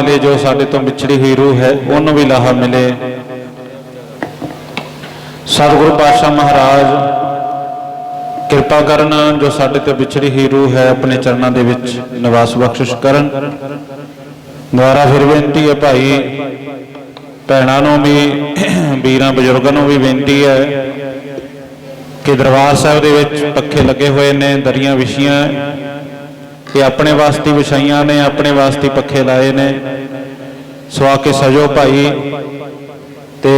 मिले, जो साडे तो विछड़ी हुई रूह है उन्होंने भी लाहा मिले। सतगुरु पातशाह महाराज किरपा करन, जो साडे तो विछड़ी हुई रूह है अपने चरणों के विच निवास बख्शिश करन। दुबारा फिर बेनती है भाई भैनों नूं भी, वीरां बजुर्गों नूं भी बेनती है कि दरबार साहिब दे विच पखे लगे हुए ने, दरियां विछियां ये अपने वास्ते विछाइयां ने, अपने वास्ते पखे लाए ने। सो आके सजो भाई ते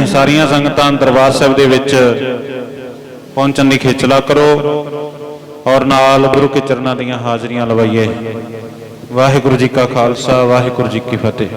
सारियां संगतां दरबार साहिब दे विच पहुंचण दी खिचला करो और नाल गुरु के चरणां दीयां हाजरियां लवाइए। वाहिगुरू जी का खालसा, वाहिगुरू जी की फतेह।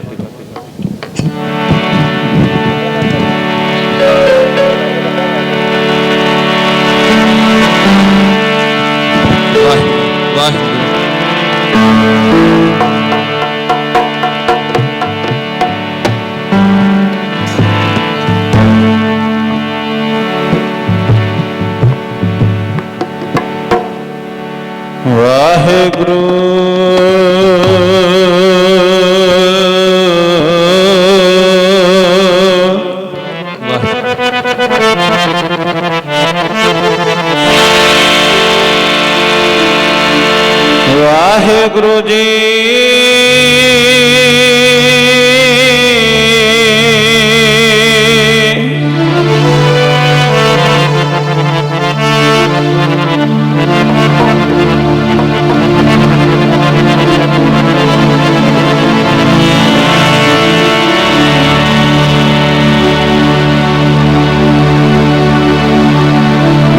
वाहिगुरू वाहिगुरू जी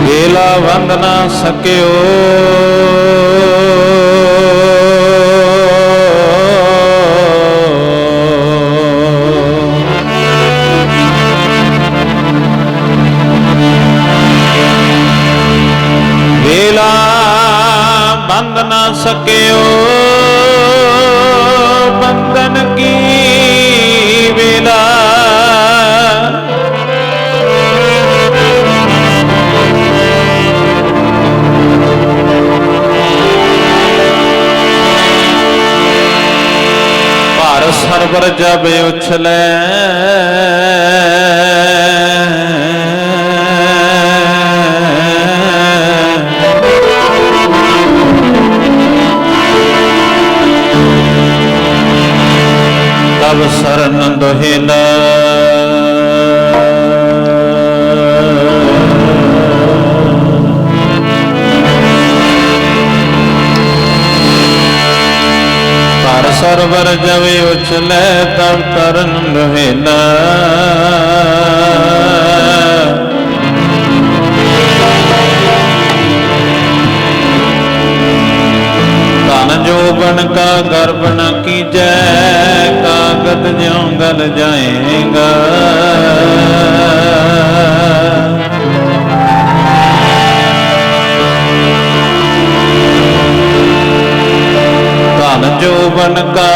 बेला बंद ना सकियो सकियो बंधन की वेला। भार सरवर जब उछले तब शरण दोहिला। पर सरवर जब उछले तब तरन दोहिला। धन जोबन का गर्भ न कीजै, कागद ज्यों गल जाएगा। धन जोबन का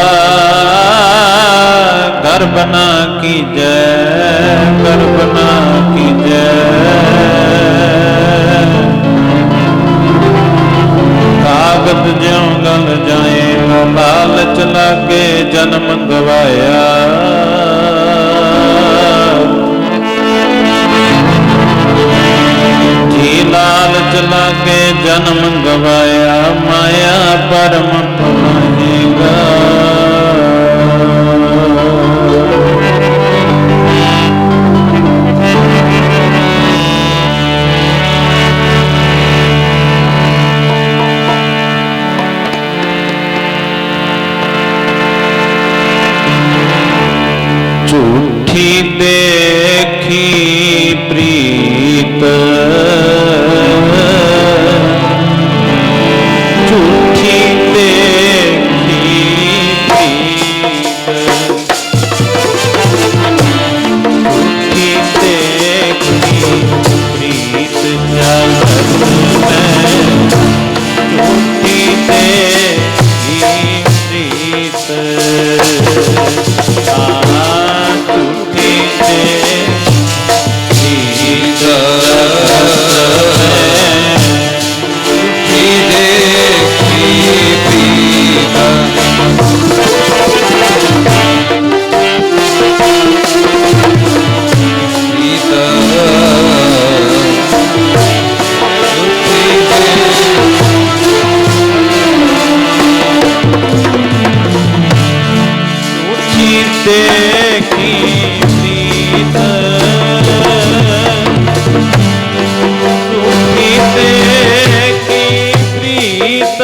गर्भ न कीजै, गर्भ न कीजै। कागद ज्यों गल जाएगा, लालच लागे जन्म गवाया। जी लालच लागे जन्म गवाया, माया परम पनाहेगा। देखी प्रीत, झूठी देखी प्रीत,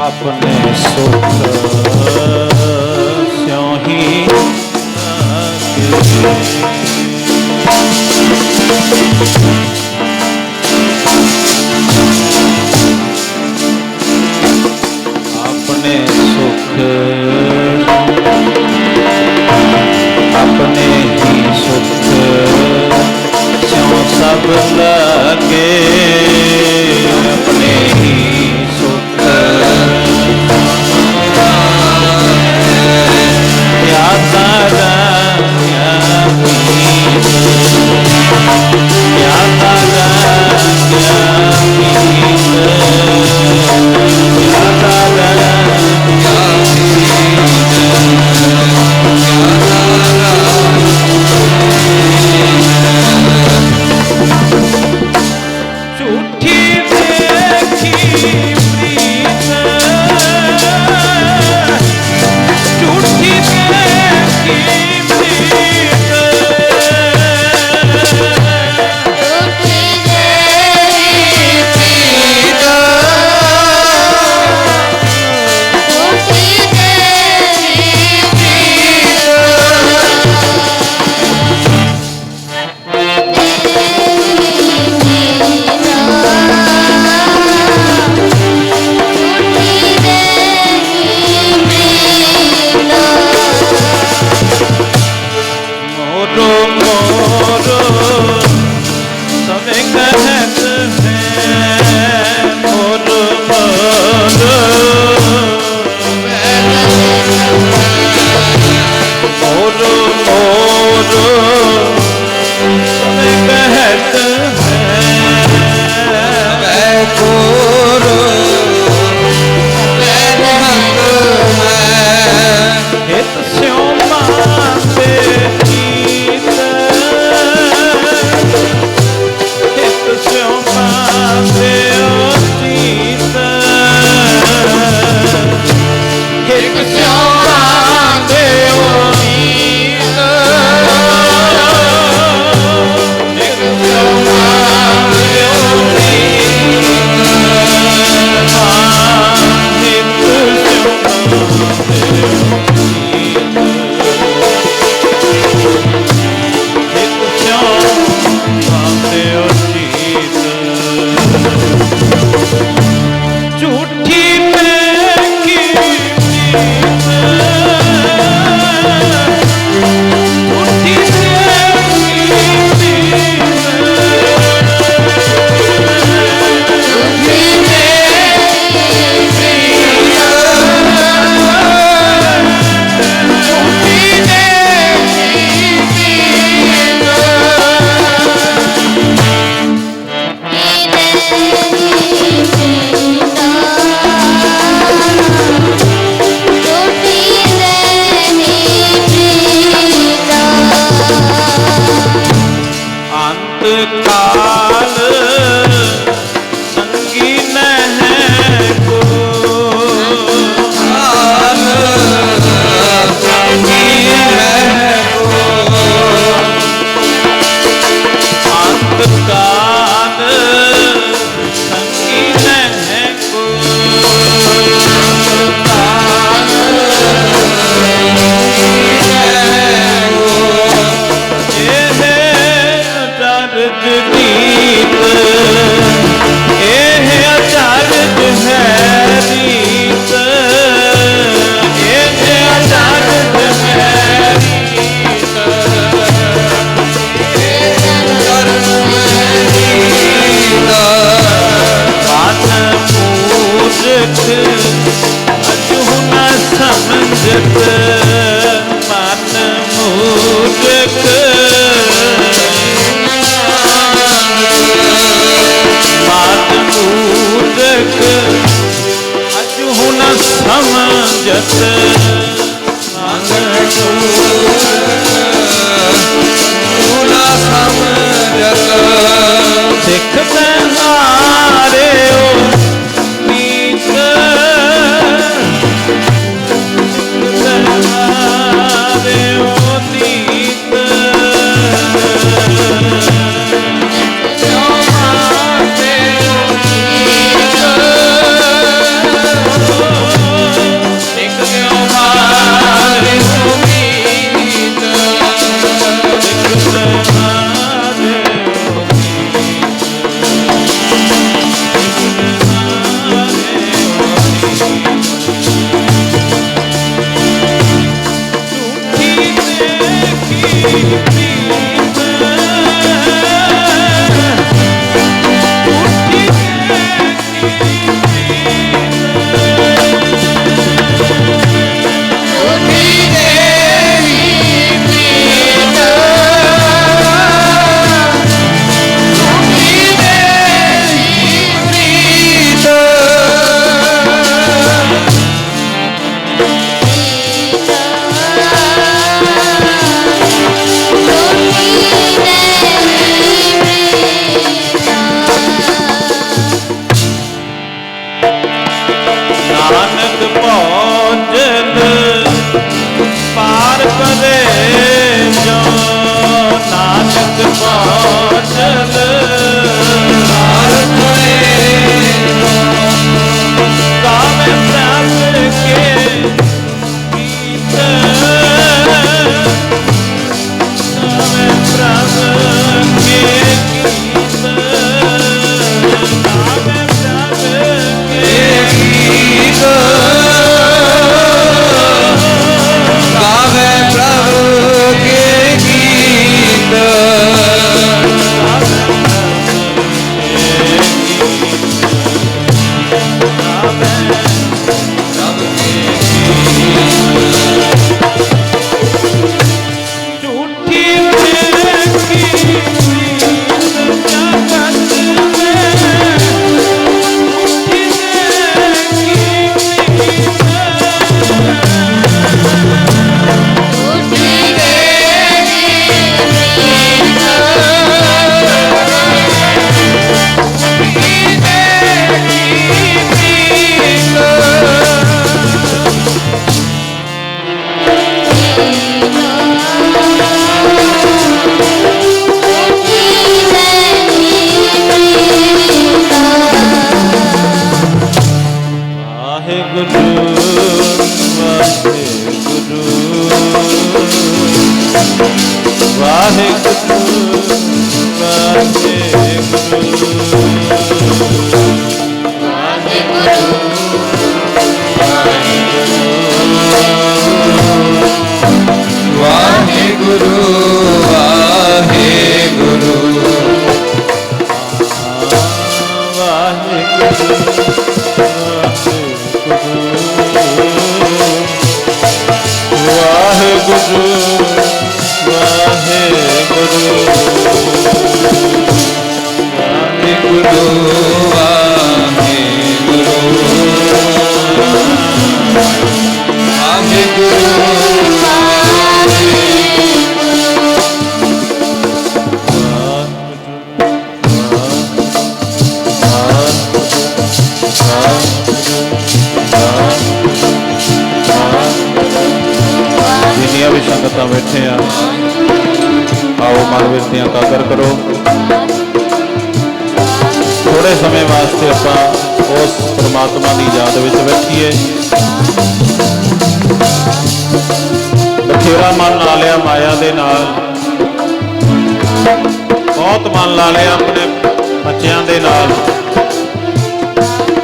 अपने सुख स्यों ही अपने सुख, अपने ही सुख स्यों सब लगे, अपने ही सुख क्या तारा क्या मीत, क्या तारा क्या मीत, क्या तारा क्या मीत, झूठी देखी प्रीत, झूठी देखी प्रीत, मोरो मोरो सब कहत हैं, मोरो मोरो मोरो मोरो सब कहत हैं, मोरो हित स्यों माते नीत, हित स्यों माते आओ मन विरतियां कागर करो। थोड़े समय वास्ते आपां उस परमात्मा की याद विच बैठीए। बथेरा मन ला लिया माया दे नाल, बहुत मन ला लिया अपने बच्चों के नाल,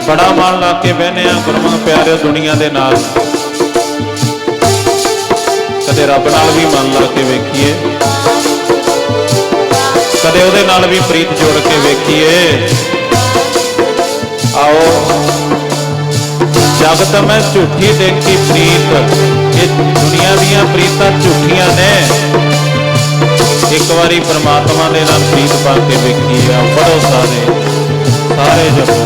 बड़ा मन ला के बहने गुरमुख प्यारे दुनिया के नाल। कदे रब नाल भी मन ला के वेखीए, कदे उहदे नाल भी प्रीत जोड़ के वेखीए। आओ जगत में झूठी देखी प्रीत, ये दुनिया दियां प्रीतां झूठियां ने। एक बारी परमात्मा दे नाल प्रीत पा के वेखीए। आओ पढ़ो सारे सारे जपो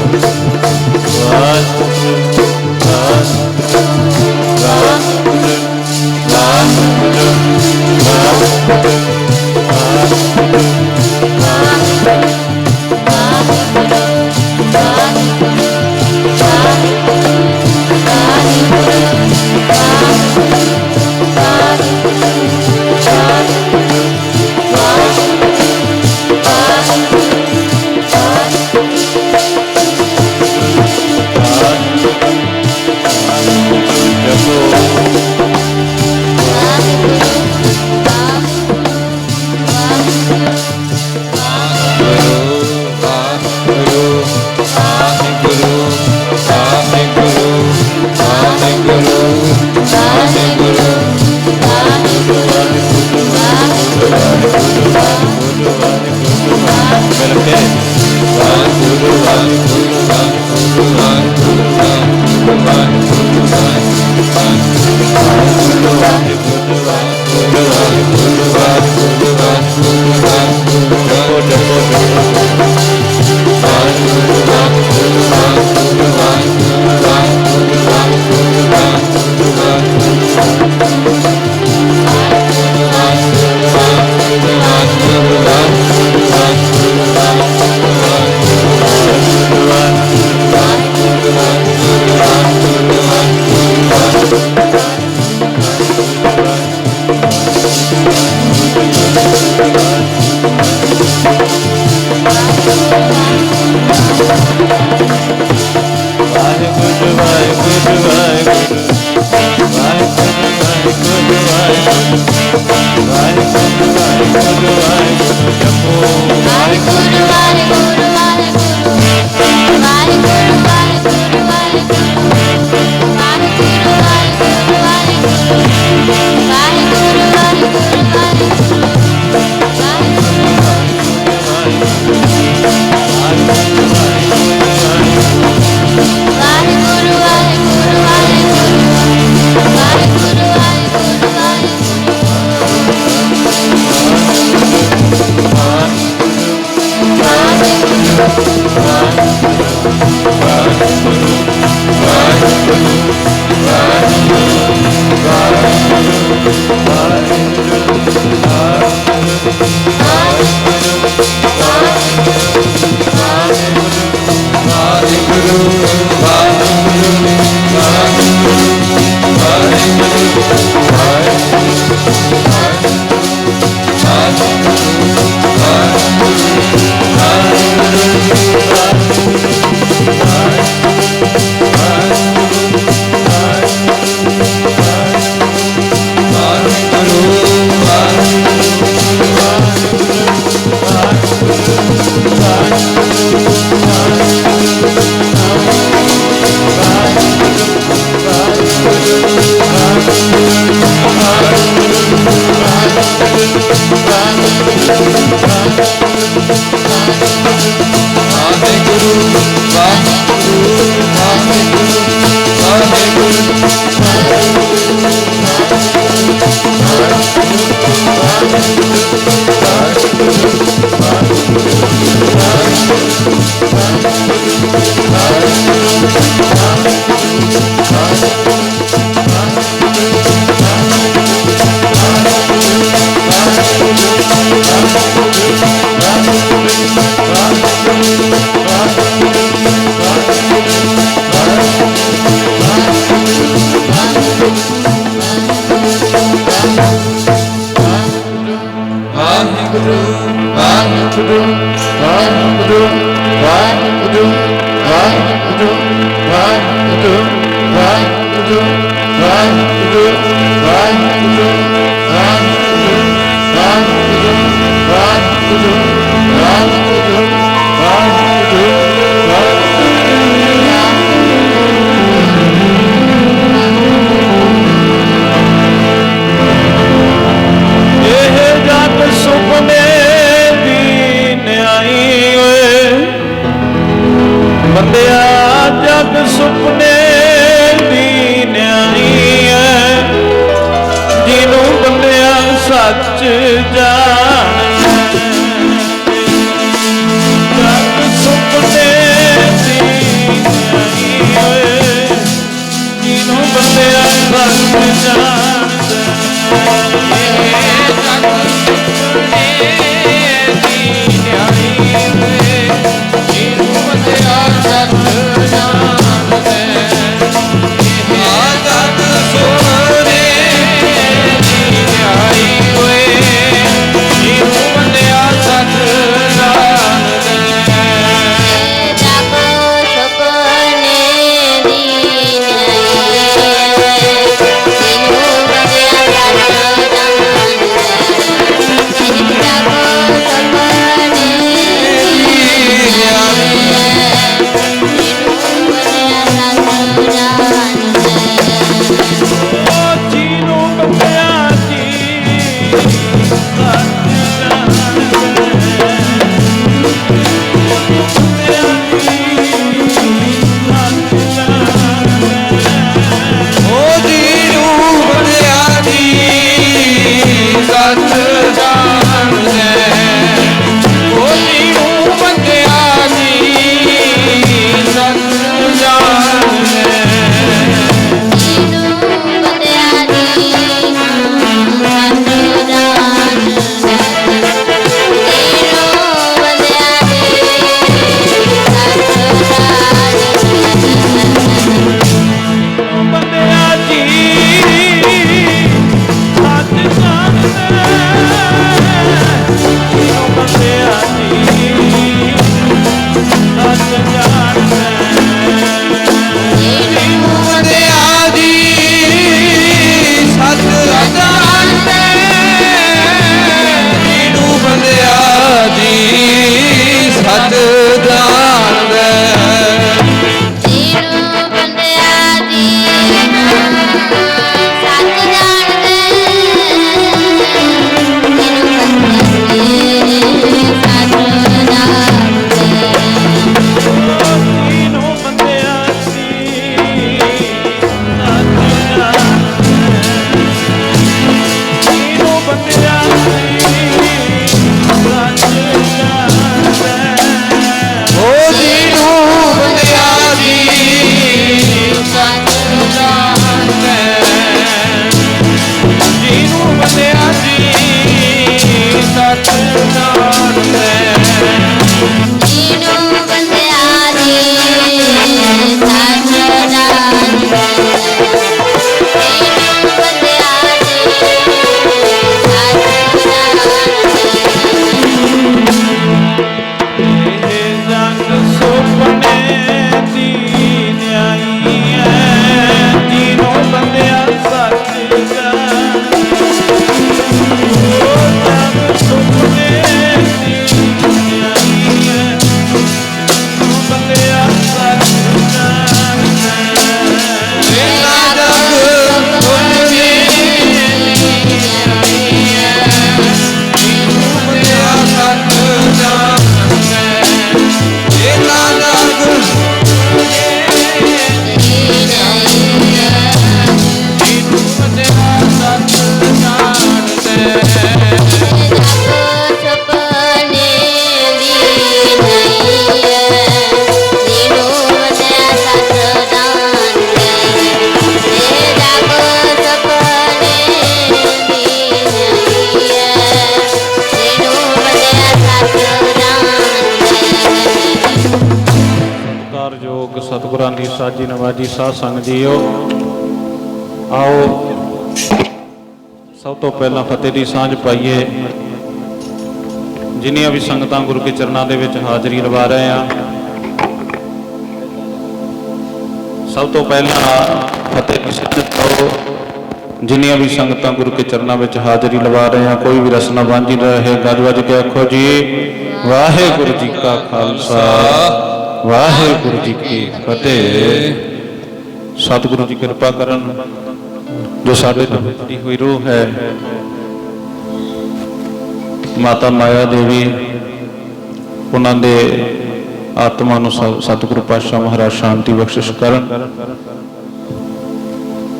वाहिगुरू वाहिगुरू वाहिगुरू वाहिगुरू ਵਾਹਿਗੁਰੂ ਵਾਹਿਗੁਰੂ ਵਾਹਿਗੁਰੂ ਵਾਹਿਗੁਰੂ ਵਾਹਿਗੁਰੂ ਵਾਹਿਗੁਰੂ ਵਾਹਿਗੁਰੂ ਵਾਹਿਗੁਰੂ ਵਾਹਿਗੁਰੂ ਵਾਹਿਗੁਰੂ ਇਹ ਜਗ ਸੁਪਨੇ ਦੀ ਨਿਆਈ ਓਏ ਬੰਦਿਆ ਜਗ ਸੁਪਨੇ ਦੀ ਨਿਆਈ ਹੈ ਜਿਹਨੂੰ ਬੰਦਿਆ ਸੱਚ ਜਾਣਦਾ ਜਗ ਸੁਪਨੇ ਦੀ ਨਿਆਈ ਓਏ ਜਿਹਨੂੰ ਬੰਦਿਆ ਸੱਚ ਜਾਣਦਾ ਸਤਿਗੁਰਾਂ ਦੀ ਸਾਜੀ ਨਵਾਜੀ ਸਾਧ ਸੰਗਤ ਜੀਓ, ਆਓ ਸਭ ਤੋਂ ਪਹਿਲਾਂ ਫਤਿਹ ਦੀ ਸਾਂਝ ਪਾਈਏ। ਜਿੰਨੀਆਂ ਵੀ ਸੰਗਤਾਂ ਗੁਰੂ ਕੇ ਚਰਨਾਂ ਦੇ ਵਿੱਚ ਹਾਜ਼ਰੀ ਲਵਾ ਰਹੇ ਆ, सब तो पहला फतेह की सिद्धत पाओ। जिन्नियां भी संगतां गुरु के चरणों में हाजरी लवा रहे हैं, कोई भी रसना बांझी रहे, गज वज के आखो जी वाहिगुरू जी का खालसा वाहिगुरू जी की फतेह। सतगुरु जी कृपा करन, जो साडे तो बिछड़ी हुई रूह है माता माया देवी, उन्होंने आत्मा नूं सतगुरु पातशाह महाराज शांति बख्शिश करन।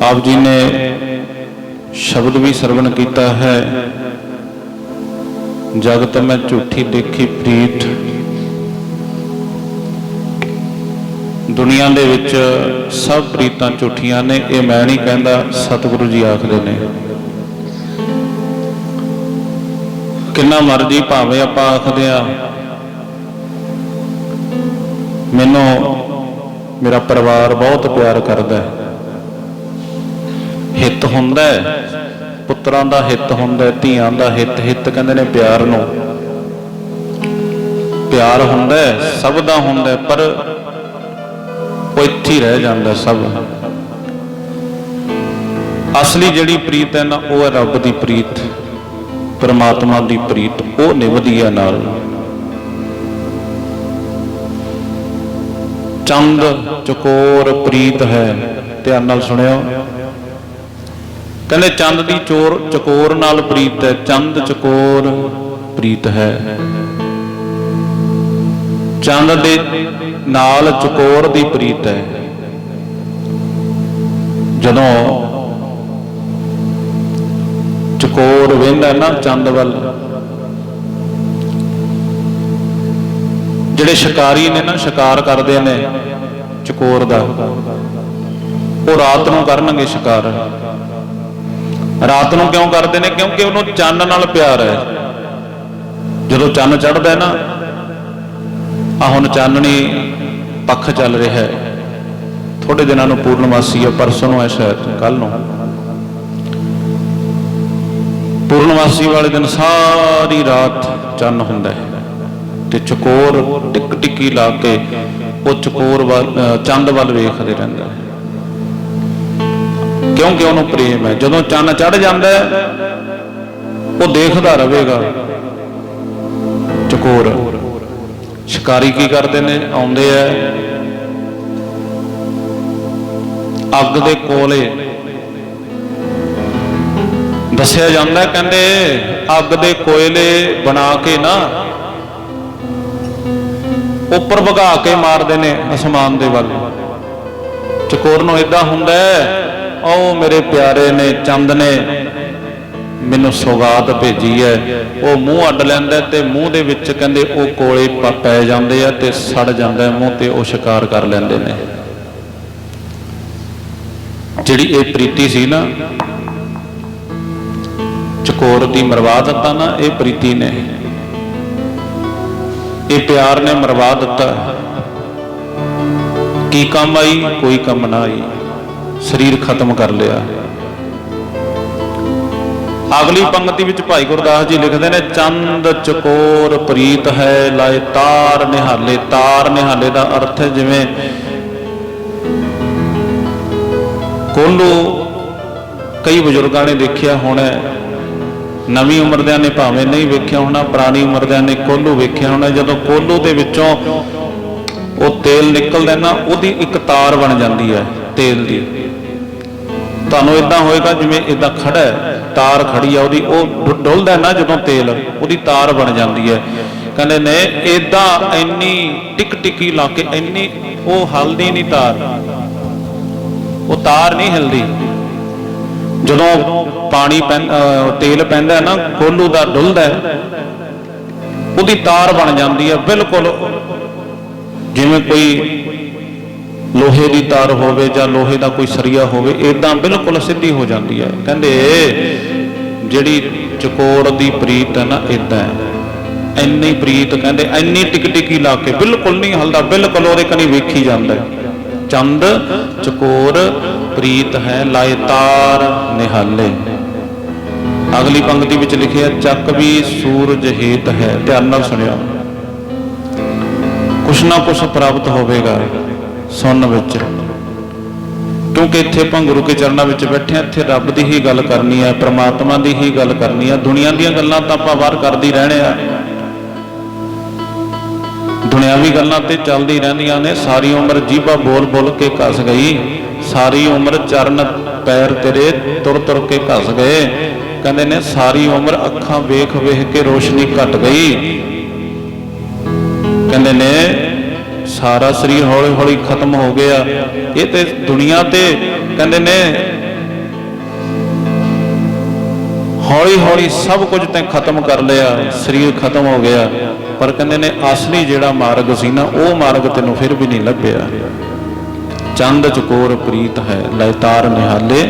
आप जी ने शब्द भी सरवण किया है, जगत में झूठी देखी प्रीत। दुनिया दे विच सब प्रीतां झूठियां ने, ये मैं नहीं कहता, सतगुरु जी आखदे ने। किन्ना मर्जी भावें आपां आखदे आ मैनू मेरा परिवार बहुत प्यार करदा है, हित हुंदा है, पुत्रां दा हित हुंदा है, धीआं दा हित, हित कहंदे ने प्यार नूं। प्यार हुंदा है, सब दा हुंदा है, पर वो इत्थे ही रह जांदा सब। असली जिहड़ी प्रीत है ना, वो है रब दी प्रीत, परमात्मा दी प्रीत, वो निभदी है नाल। चंद चकोर प्रीत है, ध्यान नाल सुनियो। कहते चंद दी चकोर नाल प्रीत है, चंद चकोर प्रीत है। चंद दे नाल चकोर दी प्रीत है। जदों चकोर वेंदा ना चंद वल, जिहड़े शिकारी ने ना, शिकार करते ने चकोर दा, वो रात नूं करनगे शिकार। रात नूं क्यों करते हैं? क्योंकि उन्होंने चन्न नाल प्यार है। जदों चन्न चढ़दा है ना, आ हुण चाननी पख चल रहा है, थोड़े दिनों नूं पूर्णमासी है, परसों नूं है शायद, कल नूं पूर्णमासी वाले दिन सारी रात चन्न हुंदा है, ते चकोर टिक टिकी ला के वो चकोर चंद वाल वेखदे रहिंदा है, क्योंकि उन्होंने प्रेम है। जदों चन्न चढ़ जाता है वो देखदा रहेगा। चकोर शिकारी की करते हैं? आउंदे है अग दे कोले, दसिया जाता है, कहते अग दे कोयले बना के ना उपर भगा के मारते हैं आसमान दे वल। चकोर नूं इदां हुंदा है, ओ मेरे प्यारे ने चंद ने मैनू सौगात भेजी है। वो मूँह अड्ड लैंदा ते मूँह दे विच कहंदे वो कोले पै जांदे आ ते सड़ जांदा है मूँह, ते वो शिकार कर लैंदे ने। जिहड़ी ये प्रीति सी ना चकोर दी, मरवा दिता ना ये प्रीति ने, ये प्यार ने मरवा दिता। की काम आई? कोई काम ना आई, शरीर खत्म कर लिया। अगली पंक्ति विच भाई गुरदास जी लिखते हैं, चंद चकोर प्रीत है लाए तार निहाले। तार निहाले का अर्थ है जिवें कोल्हू, कई बजुर्गों ने देखिया होना, नवीं उम्रदियां ने भावें नहीं वेख्या होना, पुरानी उम्रदियां ने कोल्हू वेख्या होना। जदों कोल्हू दे विचों वो तेल निकलदा ना, उहदी एक तार बन जाती है तेल की। तुहानूं इदां होएगा जिवें इदां खड़ा है, तार खड़ी है उहदी, वो डुलदा ना जदों तेल, उहदी तार बन जाती है। कहंदे ने इदां इन्नी टिक टिकी ला के इन्नी वो हलदी नहीं तार, वो तार नहीं हिलदी। जदों पानी तेल पैंदा है ना, कोल्हू दा डुलदा है, उहदी तार बन जाती है बिल्कुल जिवें कोई लोहे की तार होवे जां लोहे का कोई सरिया होवे, इदां बिल्कुल सीधी हो जाती है। कहंदे जिहड़ी चकोर दी प्रीत है ना, इदां है, इन्नी प्रीत कहंदे इन्नी टिक टिकी ला के बिल्कुल नहीं हलदा, बिल्कुल उहदे कनी वेखी जांदा है। चंद चकोर प्रीत है लाए तार निहाले। अगली पंक्ति विच लिखिया चक भी सूरज हेत है। ध्यान नाल सुनियो, कुछ ना कुछ प्राप्त होवेगा सुन विच। क्योंकि इत्थे आपां गुरु के चरणों में बैठे हैं, इत्थे रब की ही गल करनी है, परमात्मा की ही गल करनी है। दुनिया दी गल्लां तां आपां बाहर करदी रहने आ, दुनियावी गल्लां ते चलदी रहंदियां ने। सारी उम्र जीभा बोल बोल के घस गई, सारी उम्र चरण पैर तेरे तुर तुर के घस गए। कहंदे ने सारी उम्र अखां वेख वेख के रोशनी घट गई। कहंदे ने सारा शरीर हौली हौली खत्म हो गया। ये ते दुनिया ते कहंदे ने हौली हौली सब कुछ ते खत्म कर लिया, शरीर खत्म हो गया। पर कहंदे ने असली जिहड़ा मार्ग सी ना, वो मार्ग तैनूं फिर भी नहीं लभ्या। चंद चकोर प्रीत है लै तार निहाले।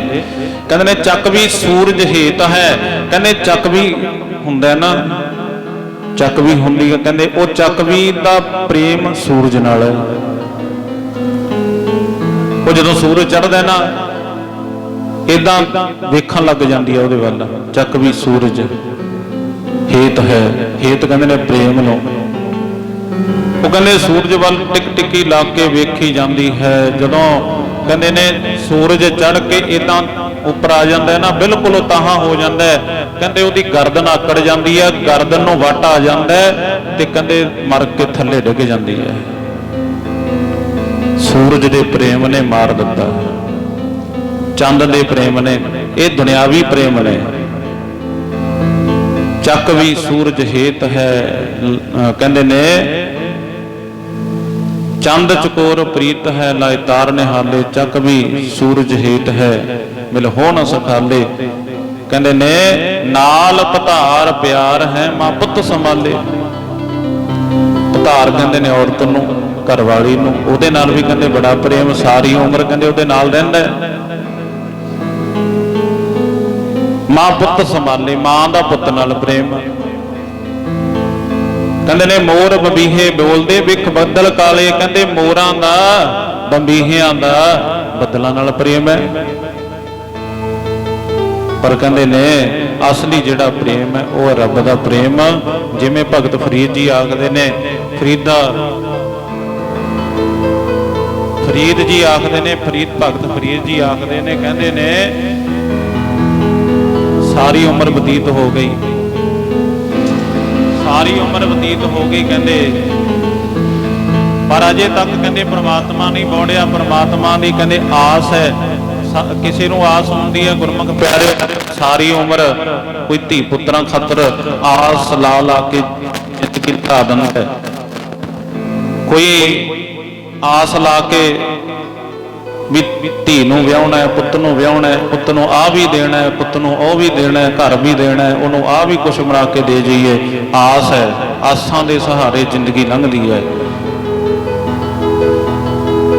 कहंदे ने चक भी सूरज हेत है। कहंदे चक भी हुंदा ना, चक भी हुंदी है। कहंदे वो चक भी दा प्रेम सूरज नाल है। वो जदों सूरज चढ़दा ना, इदां वेखण लग जांदी है उहदे वल। चक भी सूरज हेत है, हेत कहंदे ने प्रेम नूं। वो कहंदे सूरज वल टिक टिकी ला के वेखी जाती है। जदों कहंदे ने सूरज चढ़ के इदां उपर आ जाता है ना, बिल्कुल ताहा हो जाता है। कहंदे उहदी गर्दन आकड़ जाती है, गर्दन नूं वट आ जाता है ते कहंदे मर के थल्ले डिग जाती है। सूरज दे प्रेम ने मार दिता, चंद दे प्रेम ने, ये दुनियावी प्रेम ने। चक भी सूरज हेत है। कहंदे ने चंद चकोर प्रीत है लै तार निहाले। चक भी सूरज हेत है मिल हो न सखाले। कहंदे ने नाल पधार प्यार है मां पुत संभाले। पधार कहंदे ने औरत नूं, घर वाली नूं, उहदे नाल भी कहंदे बड़ा प्रेम। सारी उम्र कहंदे उहदे नाल रहिंदा है। मां पुत संभाले, मां दा पुत नाल प्रेम। कहंदे ने मोर बंबीहे बोलदे विख बदल काले। कहंदे मोरां दा बंबीहियां दा बदलां नाल प्रेम है। पर कहंदे ने असली जिहड़ा प्रेम है वह रब दा प्रेम। जिवें भगत फरीद जी आखदे ने, फरीद जी आखदे ने, भगत फरीद जी आखदे ने, कहंदे ने सारी उम्र बतीत हो गई, सारी उम्र बतीत हो गई। कहंदे पर अजे तक कहंदे परमात्मा नहीं पहुंचिया। परमात्मा की कहंदे आस है, किसी नूं आस हुंदी है गुरमुख प्यारे। सारी उम्र कोई धी पुत्रां खातर आस ला ला के जिंदगी ढा दिंदा है। कोई आस ला के भी धी नूं विआहणा है, पुत्त नूं विआहणा है, पुत्त नूं आ भी देना है, पुत्त नूं ओ भी देना है, घर भी देना है, उन्होंने आ भी कुछ बना के दे जाइए। आस है, आसां दे सहारे जिंदगी लंघदी है।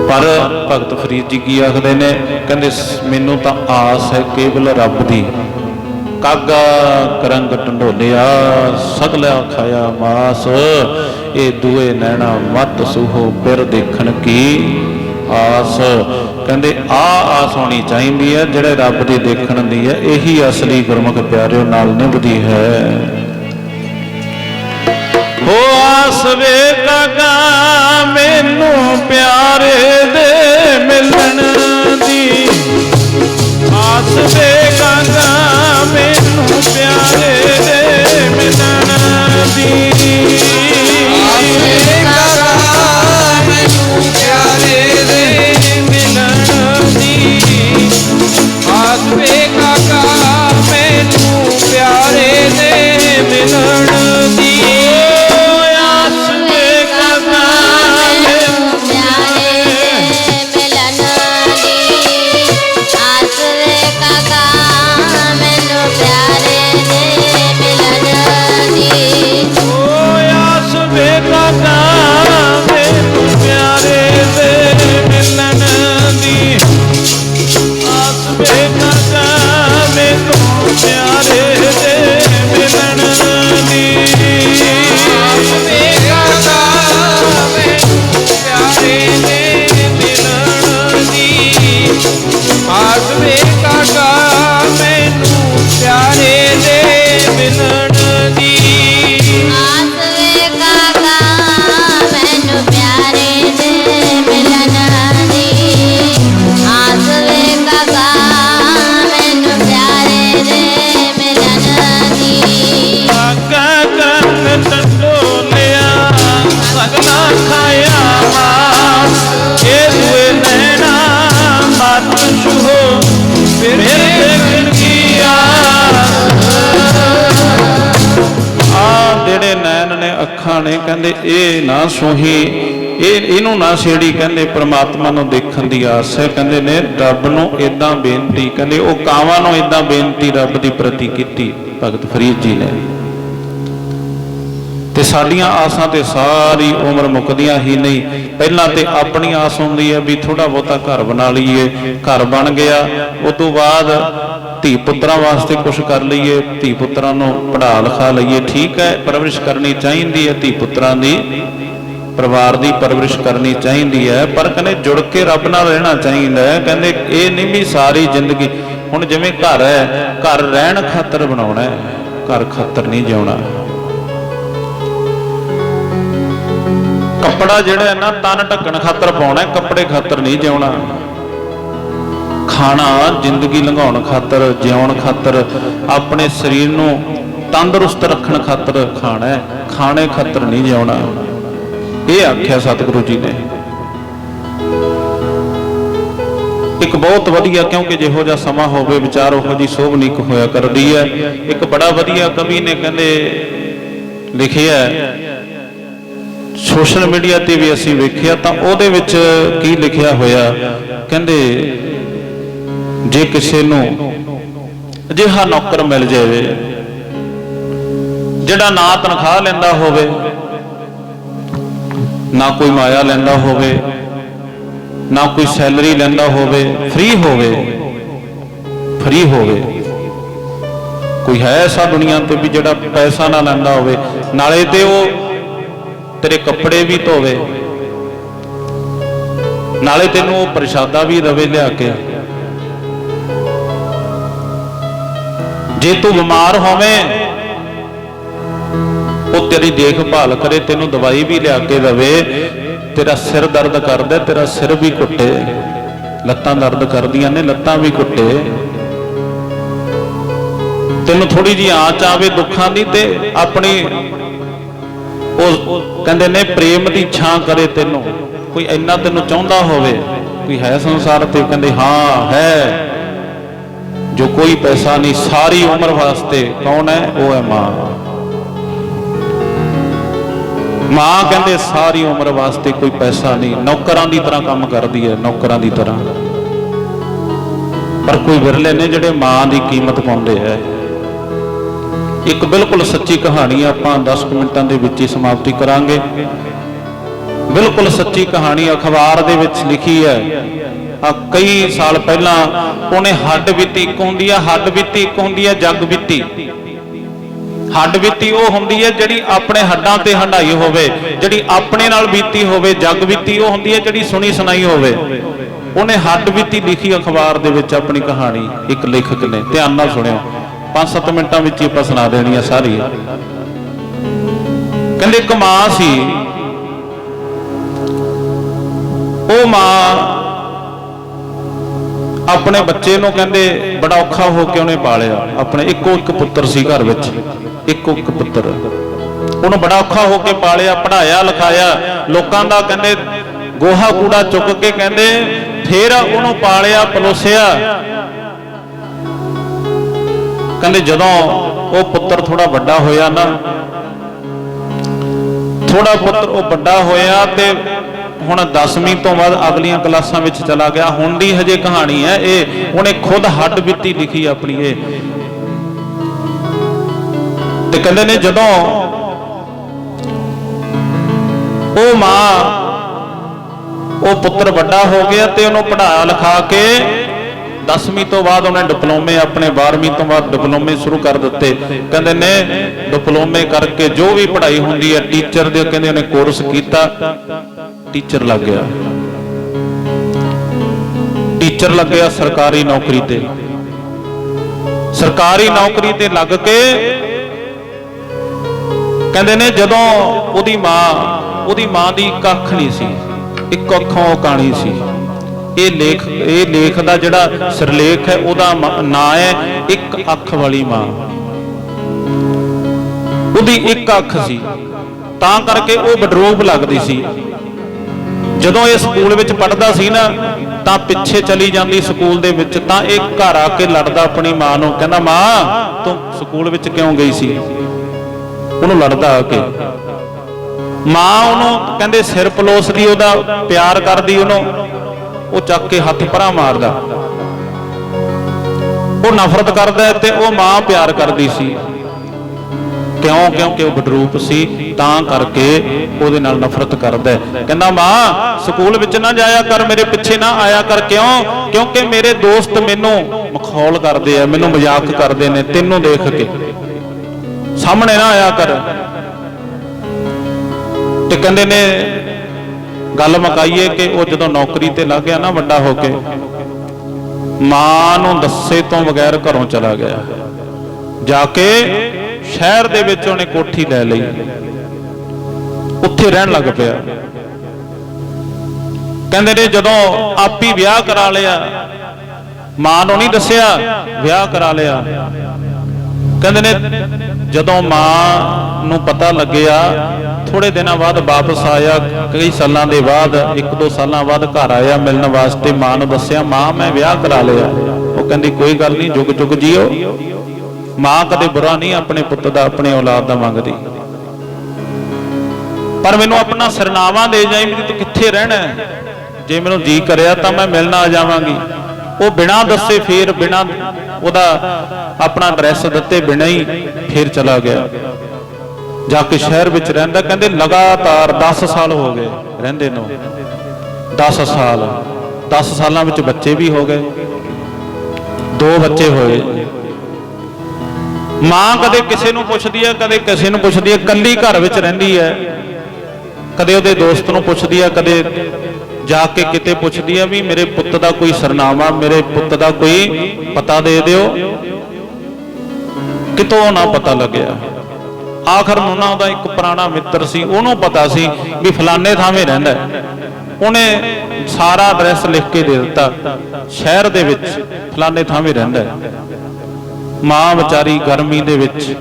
पर भगत फरीद जी की आखदे ने, कहंदे मैनूं तां आस है केवल रब दी। कागा करंग ढंढोलिया सगला खाया मास। ये दुए नैना मत सूहो फिर देखण की आस। कहंदे आस होनी चाहिए है जिहड़े रब दी देखण दी है। यही असली गुरमुख प्यारिओ नाल निभदी है। हो आस वे कागा मैनू प्यारे दे मिलन दी। आस वे कागा मैनू प्यारे दे मिलन दी। आस वे कागा मैनू प्यारे दे मिलन दी। आस वे कागा मैनू प्यारे दे मिलन दी। आस वे कागा ਕਹਿੰਦੇ ਇਹ ਨਾ ਸੋਹੀ, ਇਹਨੂੰ ਨਾ ਛੇੜੀ, ਕਹਿੰਦੇ ਪ੍ਰਮਾਤਮਾ ਨੂੰ ਦੇਖਣ ਦੀ ਆਸ ਹੈ। ਕਹਿੰਦੇ ਨੇ ਰੱਬ ਨੂੰ ਇਦਾਂ ਬੇਨਤੀ, ਕਹਿੰਦੇ ਉਹ ਕਾਵਾਂ ਨੂੰ ਇਦਾਂ ਬੇਨਤੀ ਰੱਬ ਦੀ ਪ੍ਰਤੀ ਕੀਤੀ ਭਗਤ ਫਰੀਦ ਜੀ ਨੇ। ਤੇ ਸਾਡੀਆਂ ਆਸਾਂ ਤੇ ਸਾਰੀ ਉਮਰ ਮੁੱਕਦੀਆਂ ਹੀ ਨਹੀਂ। ਪਹਿਲਾਂ ਤੇ ਆਪਣੀ ਆਸ ਹੁੰਦੀ ਹੈ ਵੀ ਥੋੜਾ ਬਹੁਤਾ ਘਰ ਬਣਾ ਲਈਏ, ਘਰ ਬਣ ਗਿਆ, ਉਸ ਤੋਂ ਬਾਅਦ ਧੀ ਪੁੱਤਰਾਂ ਵਾਸਤੇ ਕੁਝ ਕਰ ਲਈਏ, ਧੀ ਪੁੱਤਰਾਂ ਨੂੰ ਪੜ੍ਹਾ ਲਿਖਾ ਲਈਏ। ਠੀਕ ਹੈ, ਪਰਵਰਿਸ਼ ਕਰਨੀ ਚਾਹੀਦੀ ਹੈ, ਧੀ ਪੁੱਤਰਾਂ ਦੀ ਪਰਿਵਾਰ ਦੀ ਪਰਵਰਿਸ਼ ਕਰਨੀ ਚਾਹੀਦੀ ਹੈ, ਪਰ ਕਹਿੰਦੇ ਜੁੜ ਕੇ ਰੱਬ ਨਾਲ ਰਹਿਣਾ ਚਾਹੀਦਾ ਹੈ। ਕਹਿੰਦੇ ਇਹ ਨਹੀਂ ਵੀ ਸਾਰੀ ਜ਼ਿੰਦਗੀ, ਹੁਣ ਜਿਵੇਂ ਘਰ ਹੈ, ਘਰ ਰਹਿਣ ਖਾਤਰ ਬਣਾਉਣਾ ਹੈ, ਘਰ ਖਾਤਰ ਨਹੀਂ ਜਿਉਣਾ। ਕੱਪੜਾ ਜਿਹੜਾ ਹੈ ਨਾ ਤਨ ਢੱਕਣ ਖਾਤਰ ਪਾਉਣਾ, ਕੱਪੜੇ ਖਾਤਰ ਨਹੀਂ ਜਿਉਣਾ। ਖਾਣਾ ਜ਼ਿੰਦਗੀ ਲੰਘਾਉਣ ਖਾਤਰ, ਜਿਉਣ ਖਾਤਰ, ਆਪਣੇ ਸਰੀਰ ਨੂੰ ਤੰਦਰੁਸਤ ਰੱਖਣ ਖਾਤਰ ਖਾਣਾ ਹੈ, ਖਾਣੇ ਖਾਤਰ ਨਹੀਂ ਜਿਉਣਾ। ਇਹ ਆਖਿਆ ਸਤਿਗੁਰੂ ਜੀ ਨੇ। ਇੱਕ ਬਹੁਤ ਵਧੀਆ, ਕਿਉਂਕਿ ਜਿਹੋ ਜਿਹਾ ਸਮਾਂ ਹੋਵੇ ਵਿਚਾਰ ਉਹੋ ਜੀ ਸੋਭ ਨੀਕ ਹੋਇਆ ਕਰਦੀ ਹੈ। ਇੱਕ ਬੜਾ ਵਧੀਆ ਕਵੀ ਨੇ ਕਹਿੰਦੇ ਲਿਖਿਆ, ਸੋਸ਼ਲ ਮੀਡੀਆ ਤੇ ਵੀ ਅਸੀਂ ਵੇਖਿਆ, ਤਾਂ ਉਹਦੇ ਵਿੱਚ ਕੀ ਲਿਖਿਆ ਹੋਇਆ, ਕਹਿੰਦੇ ਜੇ ਕਿਸੇ ਨੂੰ ਅਜਿਹਾ ਨੌਕਰ ਮਿਲ ਜਾਵੇ ਜਿਹੜਾ ਨਾ ਤਨਖਾਹ ਲੈਂਦਾ ਹੋਵੇ, ਨਾ ਕੋਈ ਮਾਇਆ ਲੈਂਦਾ ਹੋਵੇ, ਨਾ ਕੋਈ ਸੈਲਰੀ ਲੈਂਦਾ ਹੋਵੇ, ਫ੍ਰੀ ਹੋਵੇ, ਫ੍ਰੀ ਹੋਵੇ। ਕੋਈ ਹੈ ਐਸਾ ਦੁਨੀਆ ਤੇ ਵੀ ਜਿਹੜਾ ਪੈਸਾ ਨਾ ਲੈਂਦਾ ਹੋਵੇ, ਨਾਲੇ ਤੇ ਉਹ ਤੇਰੇ ਕੱਪੜੇ ਵੀ ਧੋਵੇ, ਨਾਲੇ ਤੈਨੂੰ ਉਹ ਪ੍ਰਸ਼ਾਦਾ ਵੀ ਦਵੇ ਲਿਆ ਕੇ। ਜੇ ਤੂੰ ਬਿਮਾਰ ਹੋਵੇਂ ਉਹ ਤੇਰੀ ਦੇਖਭਾਲ ਕਰੇ, ਤੈਨੂੰ ਦਵਾਈ ਵੀ ਲਿਆ ਕੇ ਦਵੇ। ਤੇਰਾ ਸਿਰ ਦਰਦ ਕਰਦਾ, ਤੇਰਾ ਸਿਰ ਵੀ ਘੁੱਟੇ, ਲੱਤਾਂ ਦਰਦ ਕਰਦੀਆਂ ਨੇ, ਲੱਤਾਂ ਵੀ ਘੁੱਟੇ। ਤੈਨੂੰ ਥੋੜੀ ਜਿਹੀ ਆਂਚ ਆਵੇ ਦੁੱਖਾਂ ਦੀ ਤੇ ਆਪਣੀ ਉਹ ਕਹਿੰਦੇ ਨੇ ਪ੍ਰੇਮ ਦੀ ਛਾਂ ਕਰੇ ਤੈਨੂੰ। ਕੋਈ ਇੰਨਾ ਤੈਨੂੰ ਚਾਹੁੰਦਾ ਹੋਵੇ, ਕੋਈ ਹੈ ਸੰਸਾਰ ਤੇ, ਕਹਿੰਦੇ ਹਾਂ ਹੈ, ਜੋ ਕੋਈ ਪੈਸਾ ਨਹੀਂ ਸਾਰੀ ਉਮਰ ਵਾਸਤੇ। ਕੌਣ ਹੈ? ਉਹ ਹੈ ਮਾਂ। ਮਾਂ ਕਹਿੰਦੇ ਸਾਰੀ ਉਮਰ ਵਾਸਤੇ ਕੋਈ ਪੈਸਾ ਨਹੀਂ, ਨੌਕਰਾਂ ਦੀ ਤਰ੍ਹਾਂ ਕੰਮ ਕਰਦੀ ਹੈ, ਨੌਕਰਾਂ ਦੀ ਤਰ੍ਹਾਂ। ਪਰ ਕੋਈ ਵਿਰਲੇ ਨੇ ਜਿਹੜੇ ਮਾਂ ਦੀ ਕੀਮਤ ਪਾਉਂਦੇ ਹੈ। ਇੱਕ ਬਿਲਕੁਲ ਸੱਚੀ ਕਹਾਣੀ ਆਪਾਂ 10 ਮਿੰਟਾਂ ਦੇ ਵਿੱਚ ਹੀ ਸਮਾਪਤੀ ਕਰਾਂਗੇ। ਬਿਲਕੁਲ ਸੱਚੀ ਕਹਾਣੀ ਅਖਬਾਰ ਦੇ ਵਿੱਚ ਲਿਖੀ ਹੈ। ਕਈ ਸਾਲ ਪਹਿਲਾਂ ਉਹਨੇ ਹੱਡ ਬੀਤੀ ਇੱਕ ਹੁੰਦੀ ਹੈ, ਹੱਡ ਬੀਤੀ ਇੱਕ ਹੁੰਦੀ ਹੈ ਜੱਗ ਬੀਤੀ। ਹੱਡ ਬੀਤੀ ਉਹ ਹੁੰਦੀ ਹੈ ਜਿਹੜੀ ਆਪਣੇ ਹੱਡਾਂ ਤੇ ਹੰਡਾਈ ਹੋਵੇ, ਜਿਹੜੀ ਆਪਣੇ ਨਾਲ ਬੀਤੀ ਹੋਵੇ। ਜੱਗ ਬੀਤੀ ਉਹ ਹੁੰਦੀ ਹੈ ਜਿਹੜੀ ਸੁਣੀ ਸੁਣਾਈ ਹੋਵੇ। ਉਹਨੇ ਹੱਡ ਬੀਤੀ ਲਿਖੀ ਅਖਬਾਰ ਦੇ ਵਿੱਚ ਆਪਣੀ ਕਹਾਣੀ, ਇੱਕ ਲੇਖਕ ਨੇ। ਧਿਆਨ ਨਾਲ ਸੁਣਿਓ, 5-7 ਮਿੰਟਾਂ ਵਿੱਚ ਹੀ ਆਪਾਂ ਸੁਣਾ ਦੇਣੀ ਆ ਸਾਰੀ। ਕਹਿੰਦੇ ਇੱਕ ਮਾਂ ਸੀ, ਉਹ ਮਾਂ ਆਪਣੇ ਬੱਚੇ ਨੂੰ ਕਹਿੰਦੇ ਬੜਾ ਔਖਾ ਹੋ ਕੇ ਉਹਨੇ ਪਾਲਿਆ। ਆਪਣੇ ਇੱਕੋ ਇੱਕ ਪੁੱਤਰ ਸੀ ਘਰ ਵਿੱਚ, ਇੱਕੋ ਇੱਕ ਪੁੱਤਰ। ਉਹਨੂੰ ਬੜਾ ਔਖਾ ਹੋ ਕੇ ਪਾਲਿਆ, ਪੜ੍ਹਾਇਆ ਲਿਖਾਇਆ, ਲੋਕਾਂ ਦਾ ਕਹਿੰਦੇ ਗੋਹਾ ਕੂੜਾ ਚੁੱਕ ਕੇ ਕਹਿੰਦੇ ਫੇਰ ਉਹਨੂੰ ਪਾਲਿਆ ਪਲੋਸਿਆ। ਕਹਿੰਦੇ ਜਦੋਂ ਉਹ ਪੁੱਤਰ ਥੋੜਾ ਵੱਡਾ ਹੋਇਆ ਨਾ, ਥੋੜਾ ਪੁੱਤਰ ਉਹ ਵੱਡਾ ਹੋਇਆ ਤੇ ਹੁਣ 10ਵੀਂ ਤੋਂ ਬਾਅਦ ਅਗਲੀਆਂ ਕਲਾਸਾਂ ਵਿੱਚ ਚਲਾ ਗਿਆ। ਹੁਣ ਦੀ ਹਜੇ ਕਹਾਣੀ ਹੈ ਇਹ, ਉਹਨੇ ਖੁਦ ਹੱਡ ਬੀਤੀ ਲਿਖੀ ਆਪਣੀ ਇਹ। ਤੇ ਕਹਿੰਦੇ ਨੇ ਜਦੋਂ ਉਹ ਮਾਂ, ਉਹ ਪੁੱਤਰ ਵੱਡਾ ਹੋ ਗਿਆ ਤੇ ਉਹਨੂੰ ਪੜ੍ਹਾ ਲਿਖਾ ਕੇ 10ਵੀਂ ਤੋਂ ਬਾਅਦ ਉਹਨੇ ਡਿਪਲੋਮੇ, ਆਪਣੇ 12ਵੀਂ ਤੋਂ ਬਾਅਦ ਡਿਪਲੋਮੇ ਸ਼ੁਰੂ ਕਰ ਦਿੱਤੇ। ਕਹਿੰਦੇ ਨੇ ਡਿਪਲੋਮੇ ਕਰਕੇ ਜੋ ਵੀ ਪੜ੍ਹਾਈ ਹੁੰਦੀ ਹੈ, ਟੀਚਰ ਦੇ ਕਹਿੰਦੇ ਉਹਨੇ ਕੋਰਸ ਕੀਤਾ, ਟੀਚਰ ਲੱਗ ਗਿਆ। ਟੀਚਰ ਲੱਗਿਆ ਸਰਕਾਰੀ ਨੌਕਰੀ ਤੇ। ਸਰਕਾਰੀ ਨੌਕਰੀ ਤੇ ਲੱਗ ਕੇ ਕਹਿੰਦੇ ਨੇ ਜਦੋਂ ਉਹਦੀ ਮਾਂ ਦੀ ਇੱਕ ਅੱਖ ਨਹੀਂ ਸੀ, ਇੱਕ ਅੱਖੋਂ ਉਹ ਕਾਣੀ ਸੀ। ਇਹ ਲੇਖ ਦਾ ਜਿਹੜਾ ਸਿਰਲੇਖ ਹੈ ਉਹਦਾ ਨਾਂ ਹੈ ਇੱਕ ਅੱਖ ਵਾਲੀ ਮਾਂ। ਉਹਦੀ ਇੱਕ ਅੱਖ ਸੀ, ਤਾਂ ਕਰਕੇ ਉਹ ਬਡਰੂਬ ਲੱਗਦੀ ਸੀ। ਜਦੋਂ ਇਹ ਸਕੂਲ ਵਿੱਚ ਪੜ੍ਹਦਾ ਸੀ ਨਾ, ਤਾਂ ਪਿੱਛੇ ਚਲੀ ਜਾਂਦੀ ਸਕੂਲ ਦੇ ਵਿੱਚ, ਤਾਂ ਇਹ ਘਰ ਆ ਕੇ ਲੜਦਾ ਆਪਣੀ ਮਾਂ ਨੂੰ, ਕਹਿੰਦਾ ਮਾਂ ਤੂੰ ਸਕੂਲ ਵਿੱਚ ਕਿਉਂ ਗਈ ਸੀ? ਉਹਨੂੰ ਲੜਦਾ ਆ ਕੇ। ਮਾਂ ਉਹਨੂੰ ਕਹਿੰਦੇ ਸਿਰ ਪਲੋਸਦੀ, ਉਹਦਾ ਪਿਆਰ ਕਰਦੀ, ਉਹਨੂੰ ਉਹ ਚੱਕ ਕੇ ਹੱਥ ਪਰਾਂ ਮਾਰਦਾ। ਉਹ ਨਫ਼ਰਤ ਕਰਦਾ ਤੇ ਉਹ ਮਾਂ ਪਿਆਰ ਕਰਦੀ ਸੀ। ਕਿਉਂ? ਕਿਉਂਕਿ ਉਹ ਬਦਰੂਪ ਸੀ, ਤਾਂ ਕਰਕੇ ਉਹਦੇ ਨਾਲ ਨਫ਼ਰਤ ਕਰਦਾ। ਕਹਿੰਦਾ ਮਾਂ ਸਕੂਲ ਵਿੱਚ ਨਾ ਜਾਇਆ ਕਰ, ਮੇਰੇ ਪਿੱਛੇ ਨਾ ਆਇਆ ਕਰ। ਕਿਉਂ? ਕਿਉਂਕਿ ਮੇਰੇ ਦੋਸਤ ਮੈਨੂੰ ਮਖੌਲ ਕਰਦੇ ਆ, ਮੈਨੂੰ ਮਜ਼ਾਕ ਕਰਦੇ ਨੇ, ਤੈਨੂੰ ਦੇਖ ਕੇ ਸਾਹਮਣੇ ਨਾ ਆਇਆ ਕਰ। ਤੇ ਕਹਿੰਦੇ ਨੇ ਗੱਲ ਮੁਕਾਈਏ ਕਿ ਉਹ ਜਦੋਂ ਨੌਕਰੀ ਤੇ ਲੱਗ ਗਿਆ ਨਾ ਵੱਡਾ ਹੋ ਕੇ, ਮਾਂ ਨੂੰ ਦੱਸੇ ਤੋਂ ਬਗੈਰ ਘਰੋਂ ਚਲਾ ਗਿਆ। ਜਾ ਕੇ ਸ਼ਹਿਰ ਦੇ ਵਿੱਚ ਉਹਨੇ ਕੋਠੀ ਲੈ ਲਈ, ਉੱਥੇ ਰਹਿਣ ਲੱਗ ਪਿਆ। ਕਹਿੰਦੇ ਨੇ ਜਦੋਂ ਆਪੀ ਵਿਆਹ ਕਰਾ ਲਿਆ, ਮਾਂ ਨੂੰ ਨਹੀਂ ਦੱਸਿਆ, ਵਿਆਹ ਕਰਾ ਲਿਆ। ਕਹਿੰਦੇ ਨੇ ਜਦੋਂ ਮਾਂ ਨੂੰ ਪਤਾ ਲੱਗਿਆ, ਥੋੜੇ ਦਿਨਾਂ ਬਾਅਦ ਵਾਪਸ ਆਇਆ, ਕਈ ਸਾਲਾਂ ਦੇ ਬਾਅਦ, 1-2 ਸਾਲਾਂ ਬਾਅਦ ਘਰ ਆਇਆ ਮਿਲਣ ਵਾਸਤੇ। ਮਾਂ ਨੂੰ ਦੱਸਿਆ, ਮਾਂ ਮੈਂ ਵਿਆਹ ਕਰਾ ਲਿਆ। ਉਹ ਕਹਿੰਦੀ ਕੋਈ ਗੱਲ ਨਹੀਂ, ਜੁਗ ਜੁਗ ਜੀਓ। ਮਾਂ ਕਦੇ ਬੁਰਾ ਨਹੀਂ ਆਪਣੇ ਪੁੱਤ ਦਾ, ਆਪਣੀ ਔਲਾਦ ਦਾ ਮੰਗਦੀ। ਪਰ ਮੈਨੂੰ ਆਪਣਾ ਸਰਨਾਮਾ ਦੇ ਜਾਈ, ਵੀ ਤੂੰ ਕਿੱਥੇ ਰਹਿਣਾ, ਜੇ ਮੈਨੂੰ ਜੀ ਕਰਿਆ ਤਾਂ ਮੈਂ ਮਿਲਣ ਆ ਜਾਵਾਂਗੀ। ਉਹ ਬਿਨਾਂ ਦੱਸੇ, ਫੇਰ ਬਿਨਾਂ ਉਹਦਾ ਆਪਣਾ ਐਡਰੈਸ ਦਿੱਤੇ ਬਿਨਾਂ ਹੀ ਫੇਰ ਚਲਾ ਗਿਆ। ਜਾ ਕੇ ਸ਼ਹਿਰ ਵਿੱਚ ਰਹਿੰਦਾ। ਕਹਿੰਦੇ ਲਗਾਤਾਰ 10 ਸਾਲ ਹੋ ਗਏ ਰਹਿੰਦੇ ਨੂੰ। 10 ਸਾਲ, 10 ਸਾਲਾਂ ਵਿੱਚ ਬੱਚੇ ਵੀ ਹੋ ਗਏ, 2 ਬੱਚੇ ਹੋਏ। ਮਾਂ ਕਦੇ ਕਿਸੇ ਨੂੰ ਪੁੱਛਦੀ ਹੈ, ਕਦੇ ਕਿਸੇ ਨੂੰ ਪੁੱਛਦੀ ਹੈ, ਇਕੱਲੀ ਘਰ ਵਿੱਚ ਰਹਿੰਦੀ ਹੈ। ਕਦੇ ਉਹਦੇ ਦੋਸਤ ਨੂੰ ਪੁੱਛਦੀ ਹੈ, ਕਦੇ ਜਾ ਕੇ ਕਿਤੇ ਪੁੱਛਦੀ ਹੈ ਵੀ ਮੇਰੇ ਪੁੱਤ ਦਾ ਕੋਈ ਸਰਨਾਮਾ, ਮੇਰੇ ਪੁੱਤ ਦਾ ਕੋਈ ਪਤਾ ਦੇ ਦਿਓ। ਕਿਤੋਂ ਨਾ ਪਤਾ ਲੱਗਿਆ। ਆਖਰ ਨੂੰ ਨਾ ਉਹਦਾ ਇੱਕ ਪੁਰਾਣਾ ਮਿੱਤਰ ਸੀ, ਉਹਨੂੰ ਪਤਾ ਸੀ ਵੀ ਫਲਾਣੇ ਥਾਵੇਂ ਰਹਿੰਦਾ। ਉਹਨੇ ਸਾਰਾ ਐਡਰੈਸ ਲਿਖ ਕੇ ਦੇ ਦਿੱਤਾ, ਸ਼ਹਿਰ ਦੇ ਵਿੱਚ ਫਲਾਣੇ ਥਾਵੇਂ ਰਹਿੰਦਾ। ਮਾਂ ਵਿਚਾਰੀ ਗਰਮੀ ਦੇ ਵਿੱਚ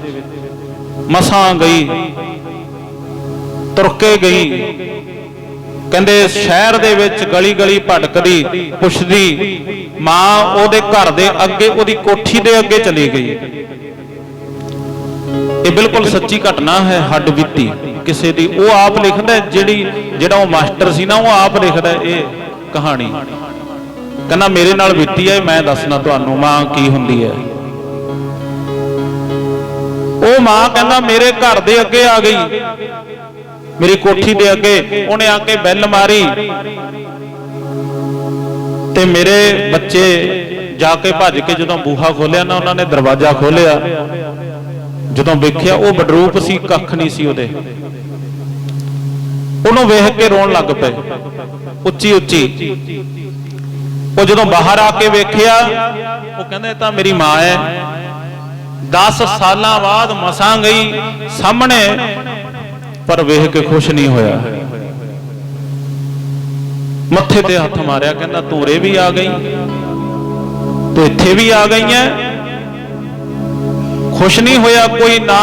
ਮਸਾਂ ਗਈ, ਤੁਰ ਕੇ ਗਈ। ਕਹਿੰਦੇ ਸ਼ਹਿਰ ਦੇ ਵਿੱਚ ਗਲੀ ਗਲੀ ਭਟਕਦੀ, ਪੁੱਛਦੀ। ਮਾਂ ਉਹਦੇ ਘਰ ਦੇ ਅੱਗੇ, ਉਹਦੀ ਕੋਠੀ ਦੇ ਅੱਗੇ ਚਲੀ ਗਈ। ਇਹ ਬਿਲਕੁਲ ਸੱਚੀ ਘਟਨਾ ਹੈ, ਹੱਡ ਬੀਤੀ ਕਿਸੇ ਦੀ। ਉਹ ਆਪ ਲਿਖਦਾ, ਜਿਹੜਾ ਉਹ ਮਾਸਟਰ ਸੀ ਨਾ, ਉਹ ਆਪ ਲਿਖਦਾ ਇਹ ਕਹਾਣੀ। ਕਹਿੰਦਾ ਮੇਰੇ ਨਾਲ ਬੀਤੀ ਹੈ, ਮੈਂ ਦੱਸਣਾ ਤੁਹਾਨੂੰ ਮਾਂ ਕੀ ਹੁੰਦੀ ਹੈ। ਉਹ ਮਾਂ ਕਹਿੰਦਾ ਮੇਰੇ ਘਰ ਦੇ ਅੱਗੇ ਆ ਗਈ, ਮੇਰੀ ਕੋਠੀ ਦੇ ਅੱਗੇ। ਉਹਨੇ ਆ ਕੇ ਬੈਲ ਮਾਰੀ ਤੇ ਮੇਰੇ ਬੱਚੇ ਜਾ ਕੇ ਭੱਜ ਕੇ ਜਦੋਂ ਬੂਹਾ ਖੋਲਿਆ ਨਾ, ਉਹਨਾਂ ਨੇ ਦਰਵਾਜ਼ਾ ਖੋਲਿਆ। ਜਦੋਂ ਵੇਖਿਆ ਉਹ ਬਦਰੂਪ ਸੀ, ਕੱਖ ਨਹੀਂ ਸੀ ਉਹਦੇ। ਉਹਨੂੰ ਵੇਖ ਕੇ ਰੋਣ ਲੱਗ ਪਏ ਉੱਚੀ ਉੱਚੀ। ਉਹ ਜਦੋਂ ਬਾਹਰ ਆ ਕੇ ਵੇਖਿਆ, ਉਹ ਕਹਿੰਦੇ ਤਾਂ ਮੇਰੀ ਮਾਂ ਹੈ। 10 ਸਾਲਾਂ ਬਾਅਦ ਮਸਾਂ ਗਈ ਸਾਹਮਣੇ, ਪਰ ਵੇਖ ਕੇ ਖੁਸ਼ ਨਹੀਂ ਹੋਇਆ। ਮੱਥੇ ਤੇ ਹੱਥ ਮਾਰਿਆ, ਕਹਿੰਦਾ ਤੂੰ ਉਰੇ ਵੀ ਆ ਗਈ, ਤੂੰ ਇੱਥੇ ਵੀ ਆ ਗਈ ਹੈ। ਖੁਸ਼ ਨਹੀਂ ਹੋਇਆ। ਕੋਈ ਨਾ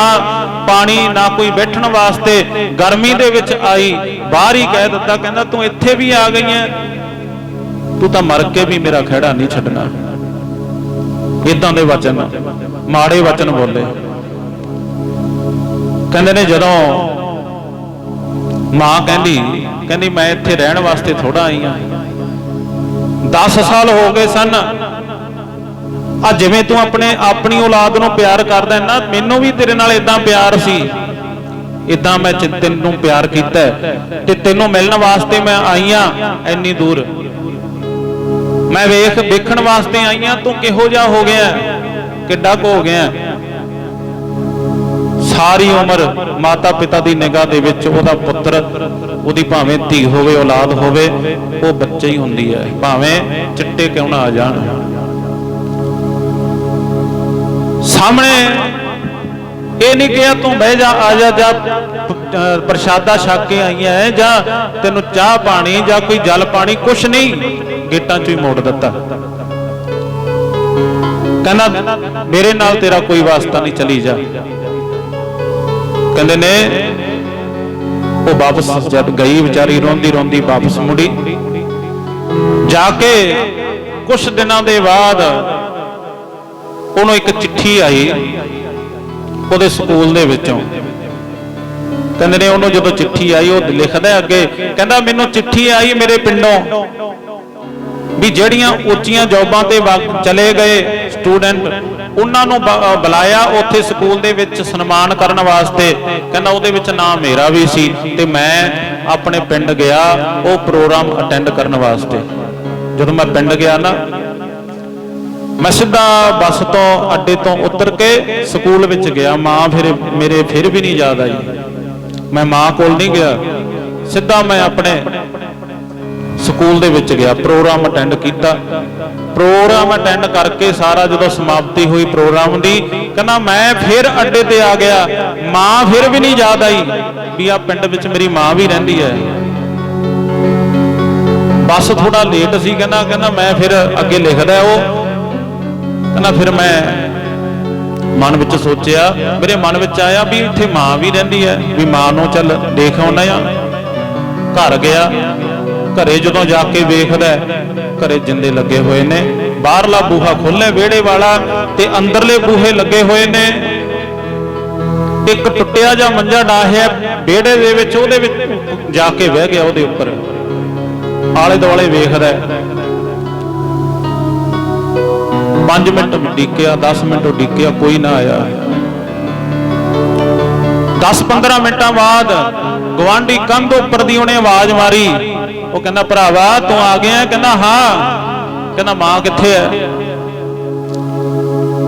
ਪਾਣੀ, ਨਾ ਕੋਈ ਬੈਠਣ ਵਾਸਤੇ, ਗਰਮੀ ਦੇ ਵਿੱਚ ਆਈ, ਬਾਹਰ ਹੀ ਕਹਿ ਦਿੱਤਾ, ਕਹਿੰਦਾ ਤੂੰ ਇੱਥੇ ਵੀ ਆ ਗਈ ਹੈ, ਤੂੰ ਤਾਂ ਮਰ ਕੇ ਵੀ ਮੇਰਾ ਖਹਿੜਾ ਨਹੀਂ ਛੱਡਣਾ। ਇਦਾਂ ਦੇ ਵਚਨ, ਮਾੜੇ ਵਚਨ ਬੋਲੇ। ਕਹਿੰਦੇ ਨੇ ਜਦੋਂ ਮਾਂ ਕਹਿੰਦੀ ਮੈਂ ਇੱਥੇ ਰਹਿਣ ਵਾਸਤੇ ਥੋੜਾ ਆਈ ਆ, 10 ਸਾਲ ਹੋ ਗਏ ਸਨ। ਆ ਜਿਵੇਂ ਤੂੰ ਆਪਣੀ ਔਲਾਦ ਨੂੰ ਪਿਆਰ ਕਰਦਾ ਨਾ, ਮੈਨੂੰ ਵੀ ਤੇਰੇ ਨਾਲ ਇਦਾਂ ਪਿਆਰ ਸੀ, ਇਦਾਂ ਮੈਂ ਤੈਨੂੰ ਪਿਆਰ ਕੀਤਾ ਤੇ ਤੈਨੂੰ ਮਿਲਣ ਵਾਸਤੇ ਮੈਂ ਆਈ ਆ ਇੰਨੀ ਦੂਰ। ਮੈਂ ਵੇਖਣ ਵਾਸਤੇ ਆਈ ਆ ਤੂੰ ਕਿਹੋ ਜਿਹਾ ਹੋ ਗਿਆ, ਕਿੱਡਾ ਕੁ ਹੋ ਗਿਆ। ਸਾਰੀ ਉਮਰ ਮਾਤਾ ਪਿਤਾ ਦੀ ਨਿਗਾਹ ਦੇ ਵਿੱਚ ਉਹਦਾ ਪੁੱਤਰ, ਉਹਦੀ ਭਾਵੇਂ ਧੀ ਹੋਵੇ, ਔਲਾਦ ਹੋਵੇ, ਉਹ ਬੱਚਾ ਹੀ ਹੁੰਦੀ ਹੈ, ਭਾਵੇਂ ਚਿੱਟੇ ਕਿਉਂ ਨਾ ਆ ਜਾਣ। ਸਾਹਮਣੇ ਇਹ ਨਹੀਂ ਕਿਹਾ ਤੂੰ ਬਹਿ ਜਾ, ਆ ਜਾ, ਪ੍ਰਸ਼ਾਦਾ ਛਕ ਕੇ ਆਈਆਂ ਹੈ, ਜਾਂ ਤੈਨੂੰ ਚਾਹ ਪਾਣੀ ਜਾਂ ਕੋਈ ਜਲ ਪਾਣੀ, ਕੁਛ ਨਹੀਂ, ਗੇਟਾਂ ਚੋਂ ਹੀ ਮੋੜ ਦਿੱਤਾ। ਕਹਿੰਦਾ ਮੇਰੇ ਨਾਲ ਤੇਰਾ ਕੋਈ ਵਾਸਤਾ ਨਹੀਂ, ਚਲੀ ਜਾ। ਕਹਿੰਦੇ ਨੇ ਉਹ ਵਾਪਸ ਜਦ ਗਈ, ਵਿਚਾਰੀ ਰੋਂਦੀ ਰੋਂਦੀ ਵਾਪਸ ਮੁੜੀ। ਜਾ ਕੇ ਕੁਛ ਦਿਨਾਂ ਦੇ ਬਾਅਦ ਉਹਨੂੰ ਇੱਕ ਚਿੱਠੀ ਆਈ ਉਹਦੇ ਸਕੂਲ ਦੇ ਵਿੱਚੋਂ। ਕਹਿੰਦੇ ਨੇ ਉਹਨੂੰ ਜਦੋਂ ਚਿੱਠੀ ਆਈ ਉਹ ਲਿਖਦਾ ਅੱਗੇ, ਕਹਿੰਦਾ ਮੈਨੂੰ ਚਿੱਠੀ ਆਈ ਮੇਰੇ ਪਿੰਡੋਂ ਵੀ ਜਿਹੜੀਆਂ ਉੱਚੀਆਂ ਜੌਬਾਂ ਤੇ ਚਲੇ ਗਏ ਸਟੂਡੈਂਟ ਉਹਨਾਂ ਨੂੰ ਬੁਲਾਇਆ ਉੱਥੇ ਸਕੂਲ ਦੇ ਵਿੱਚ ਸਨਮਾਨ ਕਰਨ ਵਾਸਤੇ। ਕਹਿੰਦਾ ਉਹਦੇ ਵਿੱਚ ਨਾਮ ਮੇਰਾ ਵੀ ਸੀ ਤੇ ਮੈਂ ਆਪਣੇ ਪਿੰਡ ਗਿਆ ਉਹ ਪ੍ਰੋਗਰਾਮ ਅਟੈਂਡ ਕਰਨ ਵਾਸਤੇ। ਜਦੋਂ ਮੈਂ ਪਿੰਡ ਗਿਆ ਨਾ, ਮੈਂ ਸਿੱਧਾ ਬੱਸ ਤੋਂ ਅੱਡੇ ਤੋਂ ਉਤਰ ਕੇ ਸਕੂਲ ਵਿੱਚ ਗਿਆ। ਮਾਂ ਮੇਰੇ ਫਿਰ ਵੀ ਨਹੀਂ ਯਾਦ ਆਈ। ਮੈਂ ਮਾਂ ਕੋਲ ਨਹੀਂ ਗਿਆ, ਸਿੱਧਾ ਮੈਂ ਆਪਣੇ ਸਕੂਲ ਦੇ ਵਿੱਚ ਗਿਆ, ਪ੍ਰੋਗਰਾਮ ਅਟੈਂਡ ਕੀਤਾ। ਪ੍ਰੋਗਰਾਮ ਅਟੈਂਡ ਕਰਕੇ ਸਾਰਾ ਜਦੋਂ ਸਮਾਪਤੀ ਹੋਈ ਪ੍ਰੋਗਰਾਮ ਦੀ, ਕਹਿੰਦਾ ਮੈਂ ਫਿਰ ਅੱਡੇ ਤੇ ਆ ਗਿਆ, ਮਾਂ ਫਿਰ ਵੀ ਨਹੀਂ ਯਾਦ ਆਈ ਵੀ ਆ ਪਿੰਡ ਵਿੱਚ ਮੇਰੀ ਮਾਂ ਵੀ ਰਹਿੰਦੀ ਹੈ। ਬੱਸ ਥੋੜਾ ਲੇਟ ਸੀ, ਕਹਿੰਦਾ ਮੈਂ ਫਿਰ ਅੱਗੇ ਲਿਖਦਾ ਉਹ, ਕਹਿੰਦਾ ਫਿਰ ਮੈਂ ਮਨ ਵਿੱਚ ਸੋਚਿਆ, ਮੇਰੇ ਮਨ ਵਿੱਚ ਆਇਆ ਵੀ ਇੱਥੇ ਮਾਂ ਵੀ ਰਹਿੰਦੀ ਹੈ, ਵੀ ਮਾਂ ਨੂੰ ਚੱਲ ਦੇਖ ਆਉਣਾ ਆ। ਘਰ ਗਿਆ, ਘਰੇ ਜਦੋਂ ਜਾ ਕੇ ਵੇਖਦਾ ਘਰੇ ਜਿੰਦੇ ਲੱਗੇ ਹੋਏ ਨੇ, ਬਾਹਰਲਾ ਬੂਹਾ ਖੋਲ੍ਹਿਆ ਵਿਹੜੇ ਵਾਲਾ ਤੇ ਅੰਦਰਲੇ ਬੂਹੇ ਲੱਗੇ ਹੋਏ ਨੇ। ਇੱਕ ਟੁੱਟਿਆ ਜਿਹਾ ਮੰਜਾ ਡਾਹਿਆ ਵਿਹੜੇ ਦੇ ਵਿੱਚ, ਉਹਦੇ ਵਿੱਚ ਜਾ ਕੇ ਬਹਿ ਗਿਆ, ਉਹਦੇ ਉੱਪਰ ਆਲੇ ਦੁਆਲੇ ਵੇਖਦਾ। 5 ਮਿੰਟ ਉਡੀਕਿਆ, 10 ਮਿੰਟ ਉਡੀਕਿਆ, ਕੋਈ ਨਾ ਆਇਆ। 10-15 ਮਿੰਟਾਂ ਬਾਅਦ ਗਵਾਂਢੀ ਕੰਧ ਉੱਪਰ ਦੀ ਉਹਨੇ ਆਵਾਜ਼ ਮਾਰੀ। ਉਹ ਕਹਿੰਦਾ ਭਰਾਵਾ ਤੂੰ ਆ ਗਿਆ? ਕਹਿੰਦਾ ਹਾਂ। ਕਹਿੰਦਾ ਮਾਂ ਕਿੱਥੇ ਹੈ?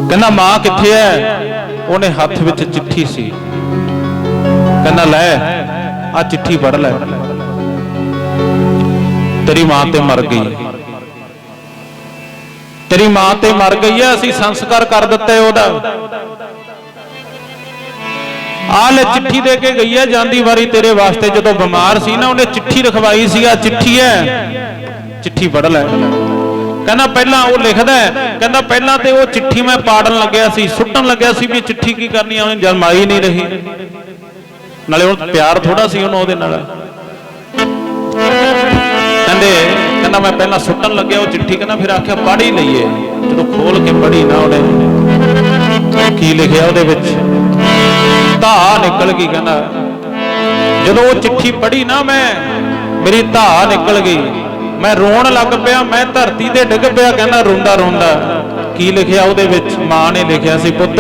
ਕਹਿੰਦਾ ਮਾਂ ਕਿੱਥੇ ਹੈ? ਉਹਨੇ ਹੱਥ ਵਿੱਚ ਚਿੱਠੀ ਸੀ। ਕਹਿੰਦਾ ਲੈ ਆ ਚਿੱਠੀ ਪੜ੍ਹ ਲੈ, ਤੇਰੀ ਮਾਂ ਤੇ ਮਰ ਗਈ, ਤੇਰੀ ਮਾਂ ਤੇ ਮਰ ਗਈ ਹੈ, ਅਸੀਂ ਸੰਸਕਾਰ ਕਰ ਦਿੱਤਾ ਉਹਦਾ। ਆ ਲੈ ਚਿੱਠੀ ਦੇ ਕੇ ਗਈ ਹੈ ਜਾਂਦੀ ਵਾਰੀ ਤੇਰੇ ਵਾਸਤੇ, ਜਦੋਂ ਬਿਮਾਰ ਸੀ ਨਾ ਉਹਨੇ ਚਿੱਠੀ ਲਿਖਵਾਈ ਸੀ, ਆ ਚਿੱਠੀ ਹੈ, ਚਿੱਠੀ ਪੜ੍ਹ ਲੈ। ਕਹਿੰਦਾ ਪਹਿਲਾਂ ਉਹ ਲਿਖਦਾ, ਕਹਿੰਦਾ ਪਹਿਲਾਂ ਤੇ ਉਹ ਚਿੱਠੀ ਮੈਂ ਪਾੜਨ ਲੱਗਿਆ ਸੀ, ਸੁੱਟਣ ਲੱਗਿਆ ਸੀ ਵੀ ਚਿੱਠੀ ਕੀ ਕਰਨੀ ਆ, ਉਹਨੇ ਜਮਾਈ ਨਹੀਂ ਰਹੀ, ਨਾਲੇ ਉਹ ਪਿਆਰ ਥੋੜਾ ਸੀ ਉਹਨੂੰ ਉਹਦੇ ਨਾਲ। ਕਹਿੰਦਾ ਮੈਂ ਪਹਿਲਾਂ ਸੁੱਟਣ ਲੱਗਿਆ ਉਹ ਚਿੱਠੀ, ਕਹਿੰਦਾ ਫਿਰ ਆਖਿਆ ਪੜ੍ਹ ਹੀ ਲਈਏ। ਜਦੋਂ ਖੋਲ ਕੇ ਪੜ੍ਹੀ ਨਾ ਉਹਨੇ ਕੀ ਲਿਖਿਆ ਉਹਦੇ ਵਿੱਚ, ਧਾਹ ਨਿਕਲ ਗਈ। ਕਹਿੰਦਾ ਜਦੋਂ ਉਹ ਚਿੱਠੀ ਪੜ੍ਹੀ ਨਾ ਮੈਂ, ਮੇਰੀ ਧਾਹ ਨਿਕਲ ਗਈ, ਮੈਂ ਰੋਣ ਲੱਗ ਪਿਆ, ਮੈਂ ਧਰਤੀ ਤੇ ਡਿੱਗ ਪਿਆ। ਕਹਿੰਦਾ ਰੋਂਦਾ ਰੋਂਦਾ ਕੀ ਲਿਖਿਆ ਉਹਦੇ ਵਿੱਚ? ਮਾਂ ਨੇ ਲਿਖਿਆ ਸੀ, ਪੁੱਤ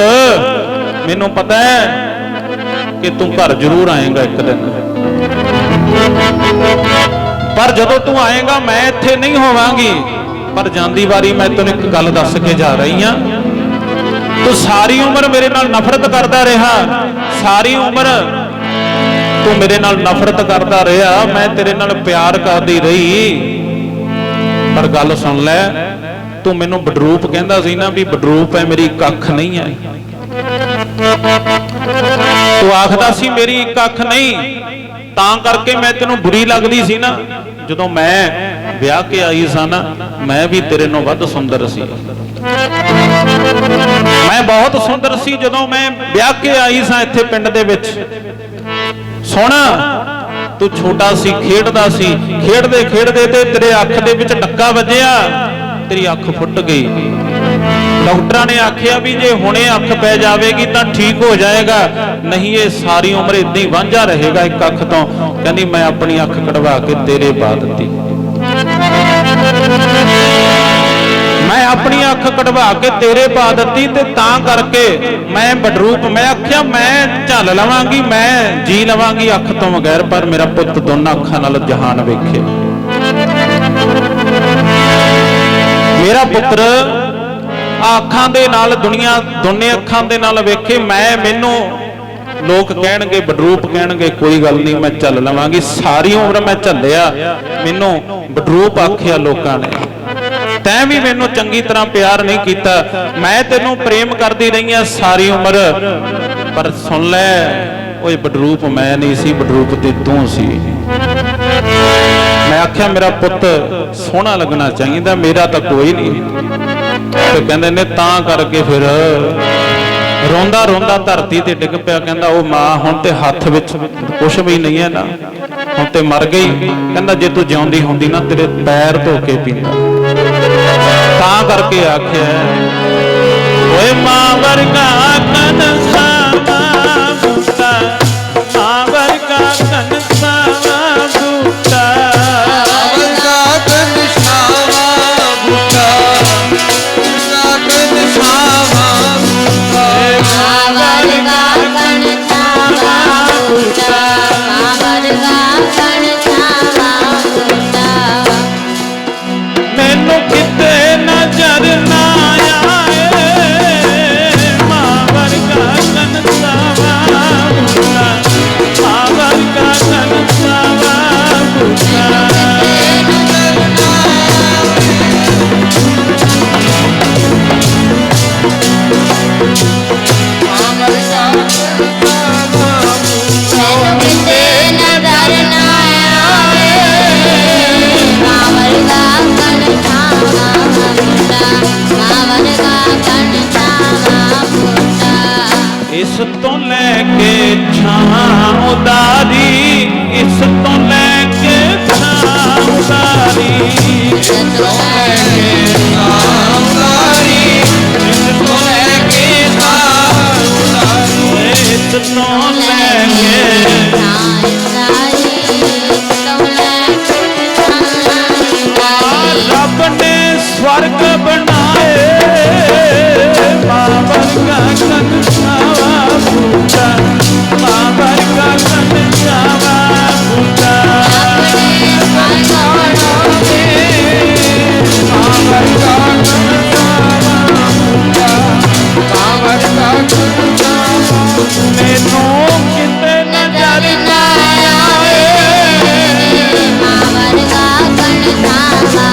ਮੈਨੂੰ ਪਤਾ ਹੈ ਕਿ ਤੂੰ ਘਰ ਜ਼ਰੂਰ ਆਏਗਾ ਇੱਕ ਦਿਨ, ਪਰ ਜਦੋਂ ਤੂੰ ਆਏਗਾ ਮੈਂ ਇੱਥੇ ਨਹੀਂ ਹੋਵਾਂਗੀ। ਪਰ ਜਾਂਦੀ ਵਾਰੀ ਮੈਂ ਤੈਨੂੰ ਇੱਕ ਗੱਲ ਦੱਸ ਕੇ ਜਾ ਰਹੀ ਹਾਂ, ਤੂੰ ਸਾਰੀ ਉਮਰ ਮੇਰੇ ਨਾਲ ਨਫ਼ਰਤ ਕਰਦਾ ਰਿਹਾ, ਸਾਰੀ ਉਮਰ ਤੂੰ ਮੇਰੇ ਨਾਲ ਨਫ਼ਰਤ ਕਰਦਾ ਰਿਹਾ, ਮੈਂ ਤੇਰੇ ਨਾਲ ਪਿਆਰ ਕਰਦੀ ਰਹੀ। ਪਰ ਗੱਲ ਸੁਣ ਲੈ, ਤੂੰ ਮੈਨੂੰ ਬਡਰੂਪ ਕਹਿੰਦਾ ਸੀ ਨਾ, ਵੀ ਬਡਰੂਪ ਹੈ ਮੇਰੀ ਕੱਖ ਨਹੀਂ ਹੈ। ਤੂੰ ਆਖਦਾ ਸੀ ਮੇਰੀ ਕੱਖ ਨਹੀਂ, ਤਾਂ ਕਰਕੇ ਮੈਂ ਤੈਨੂੰ ਬੁਰੀ ਲੱਗਦੀ ਸੀ ਨਾ। ਜਦੋਂ ਮੈਂ ਵਿਆਹ ਕੇ ਆਈ ਸਾਂ ਨਾ, ਮੈਂ ਵੀ ਤੇਰੇ ਨਾਲੋਂ ਵੱਧ ਸੁੰਦਰ ਸੀ, ਮੈਂ ਬਹੁਤ ਸੁੰਦਰ ਸੀ ਜਦੋਂ ਮੈਂ ਵਿਆਹ ਕੇ ਆਈ ਸਾਂ ਇੱਥੇ ਪਿੰਡ ਦੇ ਵਿੱਚ। ਸੋਹਣਾ ਤੂੰ ਛੋਟਾ ਸੀ, ਖੇਡਦਾ ਸੀ, ਖੇਡਦੇ ਖੇਡਦੇ ਤੇ ਤੇਰੇ ਅੱਖ ਦੇ ਵਿੱਚ ਡੱਕਾ ਵੱਜਿਆ, ਤੇਰੀ ਅੱਖ ਫੁੱਟ ਗਈ। ਡਾਕਟਰਾਂ ਨੇ ਆਖਿਆ ਵੀ ਜੇ ਹੁਣੇ ਅੱਖ ਪੈ ਜਾਵੇਗੀ ਤਾਂ ਠੀਕ ਹੋ ਜਾਏਗਾ, ਨਹੀਂ ਇਹ ਸਾਰੀ ਉਮਰ ਇਦਾਂ ਹੀ ਵਾਂਝਾ ਰਹੇਗਾ ਇੱਕ ਅੱਖ ਤੋਂ। ਕਹਿੰਦੀ ਮੈਂ ਆਪਣੀ ਅੱਖ ਕਢਵਾ ਕੇ ਤੇਰੇ ਪਾ ਦਿੱਤੀ, ਮੈਂ ਆਪਣੀ ਅੱਖ ਕਢਵਾ ਕੇ ਤੇਰੇ ਪਾ ਦਿੱਤੀ, ਤੇ ਤਾਂ ਕਰਕੇ ਮੈਂ ਬਡਰੂਪ, ਮੈਂ ਆਖਿਆ ਮੈਂ ਝੱਲ ਲਵਾਂਗੀ, ਮੈਂ ਜੀ ਲਵਾਂਗੀ ਅੱਖ ਤੋਂ ਬਗੈਰ, ਪਰ ਮੇਰਾ ਪੁੱਤ ਦੋਨਾਂ ਅੱਖਾਂ ਨਾਲ ਜਹਾਨ ਵੇਖੇ। ਮੇਰਾ ਪੁੱਤਰ ਅੱਖਾਂ ਦੇ ਨਾਲ ਦੁਨੀਆ ਦੋਨੇ ਅੱਖਾਂ ਦੇ ਨਾਲ ਵੇਖੇ। ਮੈਨੂੰ ਲੋਕ ਕਹਿਣਗੇ ਬਡਰੂਪ, ਕਹਿਣਗੇ ਕੋਈ ਗੱਲ ਨਹੀਂ ਮੈਂ ਝੱਲ ਲਵਾਂਗੀ, ਸਾਰੀ ਉਮਰ ਮੈਂ ਝੱਲਿਆ, ਮੈਨੂੰ ਬਡਰੂਪ ਆਖਿਆ ਲੋਕਾਂ ਨੇ। ਤੈਂ ਵੀ ਮੈਨੂੰ ਚੰਗੀ ਤਰ੍ਹਾਂ ਪਿਆਰ ਨਹੀਂ ਕੀਤਾ, ਮੈਂ ਤੈਨੂੰ ਪ੍ਰੇਮ ਕਰਦੀ ਰਹੀ ਆ ਸਾਰੀ ਉਮਰ, ਪਰ ਸੁਣ ਲੈ ਓਏ ਬਡਰੂਪ ਮੈਂ ਨਹੀਂ ਸੀ, ਬਡਰੂਪ ਤੇ ਤੂੰ ਸੀ। ਮੈਂ ਆਖਿਆ ਮੇਰਾ ਪੁੱਤ ਸੋਹਣਾ ਲੱਗਣਾ ਚਾਹੀਦਾ, ਮੇਰਾ ਤਾਂ ਕੋਈ ਨਹੀਂ। ਤੇ ਕਹਿੰਦੇ ਨੇ ਤਾਂ ਕਰਕੇ ਫਿਰ ਰੋਂਦਾ ਰੋਂਦਾ ਧਰਤੀ ਤੇ ਡਿੱਗ ਪਿਆ। ਕਹਿੰਦਾ ਉਹ ਮਾਂ ਹੁਣ ਤੇ ਹੱਥ ਵਿੱਚ ਕੁਛ ਵੀ ਨਹੀਂ ਹੈ ਨਾ, ਹੁਣ ਤੇ ਮਰ ਗਈ। ਕਹਿੰਦਾ ਜੇ ਤੂੰ ਜਿਉਂਦੀ ਹੁੰਦੀ ਨਾ ਤੇਰੇ ਪੈਰ ਧੋ ਕੇ ਪੀਂਦਾ। ਤਾਂ ਕਰਕੇ ਆਖਿਆ ਓਏ ਮਾਂ ਵਰਗਾ ਕਨਸਾ ਮੁੰਡਾ, ਮਾਂ ਵਰਗਾ स्वर्ग बनाए माँ वर्गा कनसावा बूटा माँ वर्गा कनसावा बूटा माँ वर्गा कनसावा बूटा माँ वर्गा मैनू किते नजर ना आए माँ वर्गा कनसावा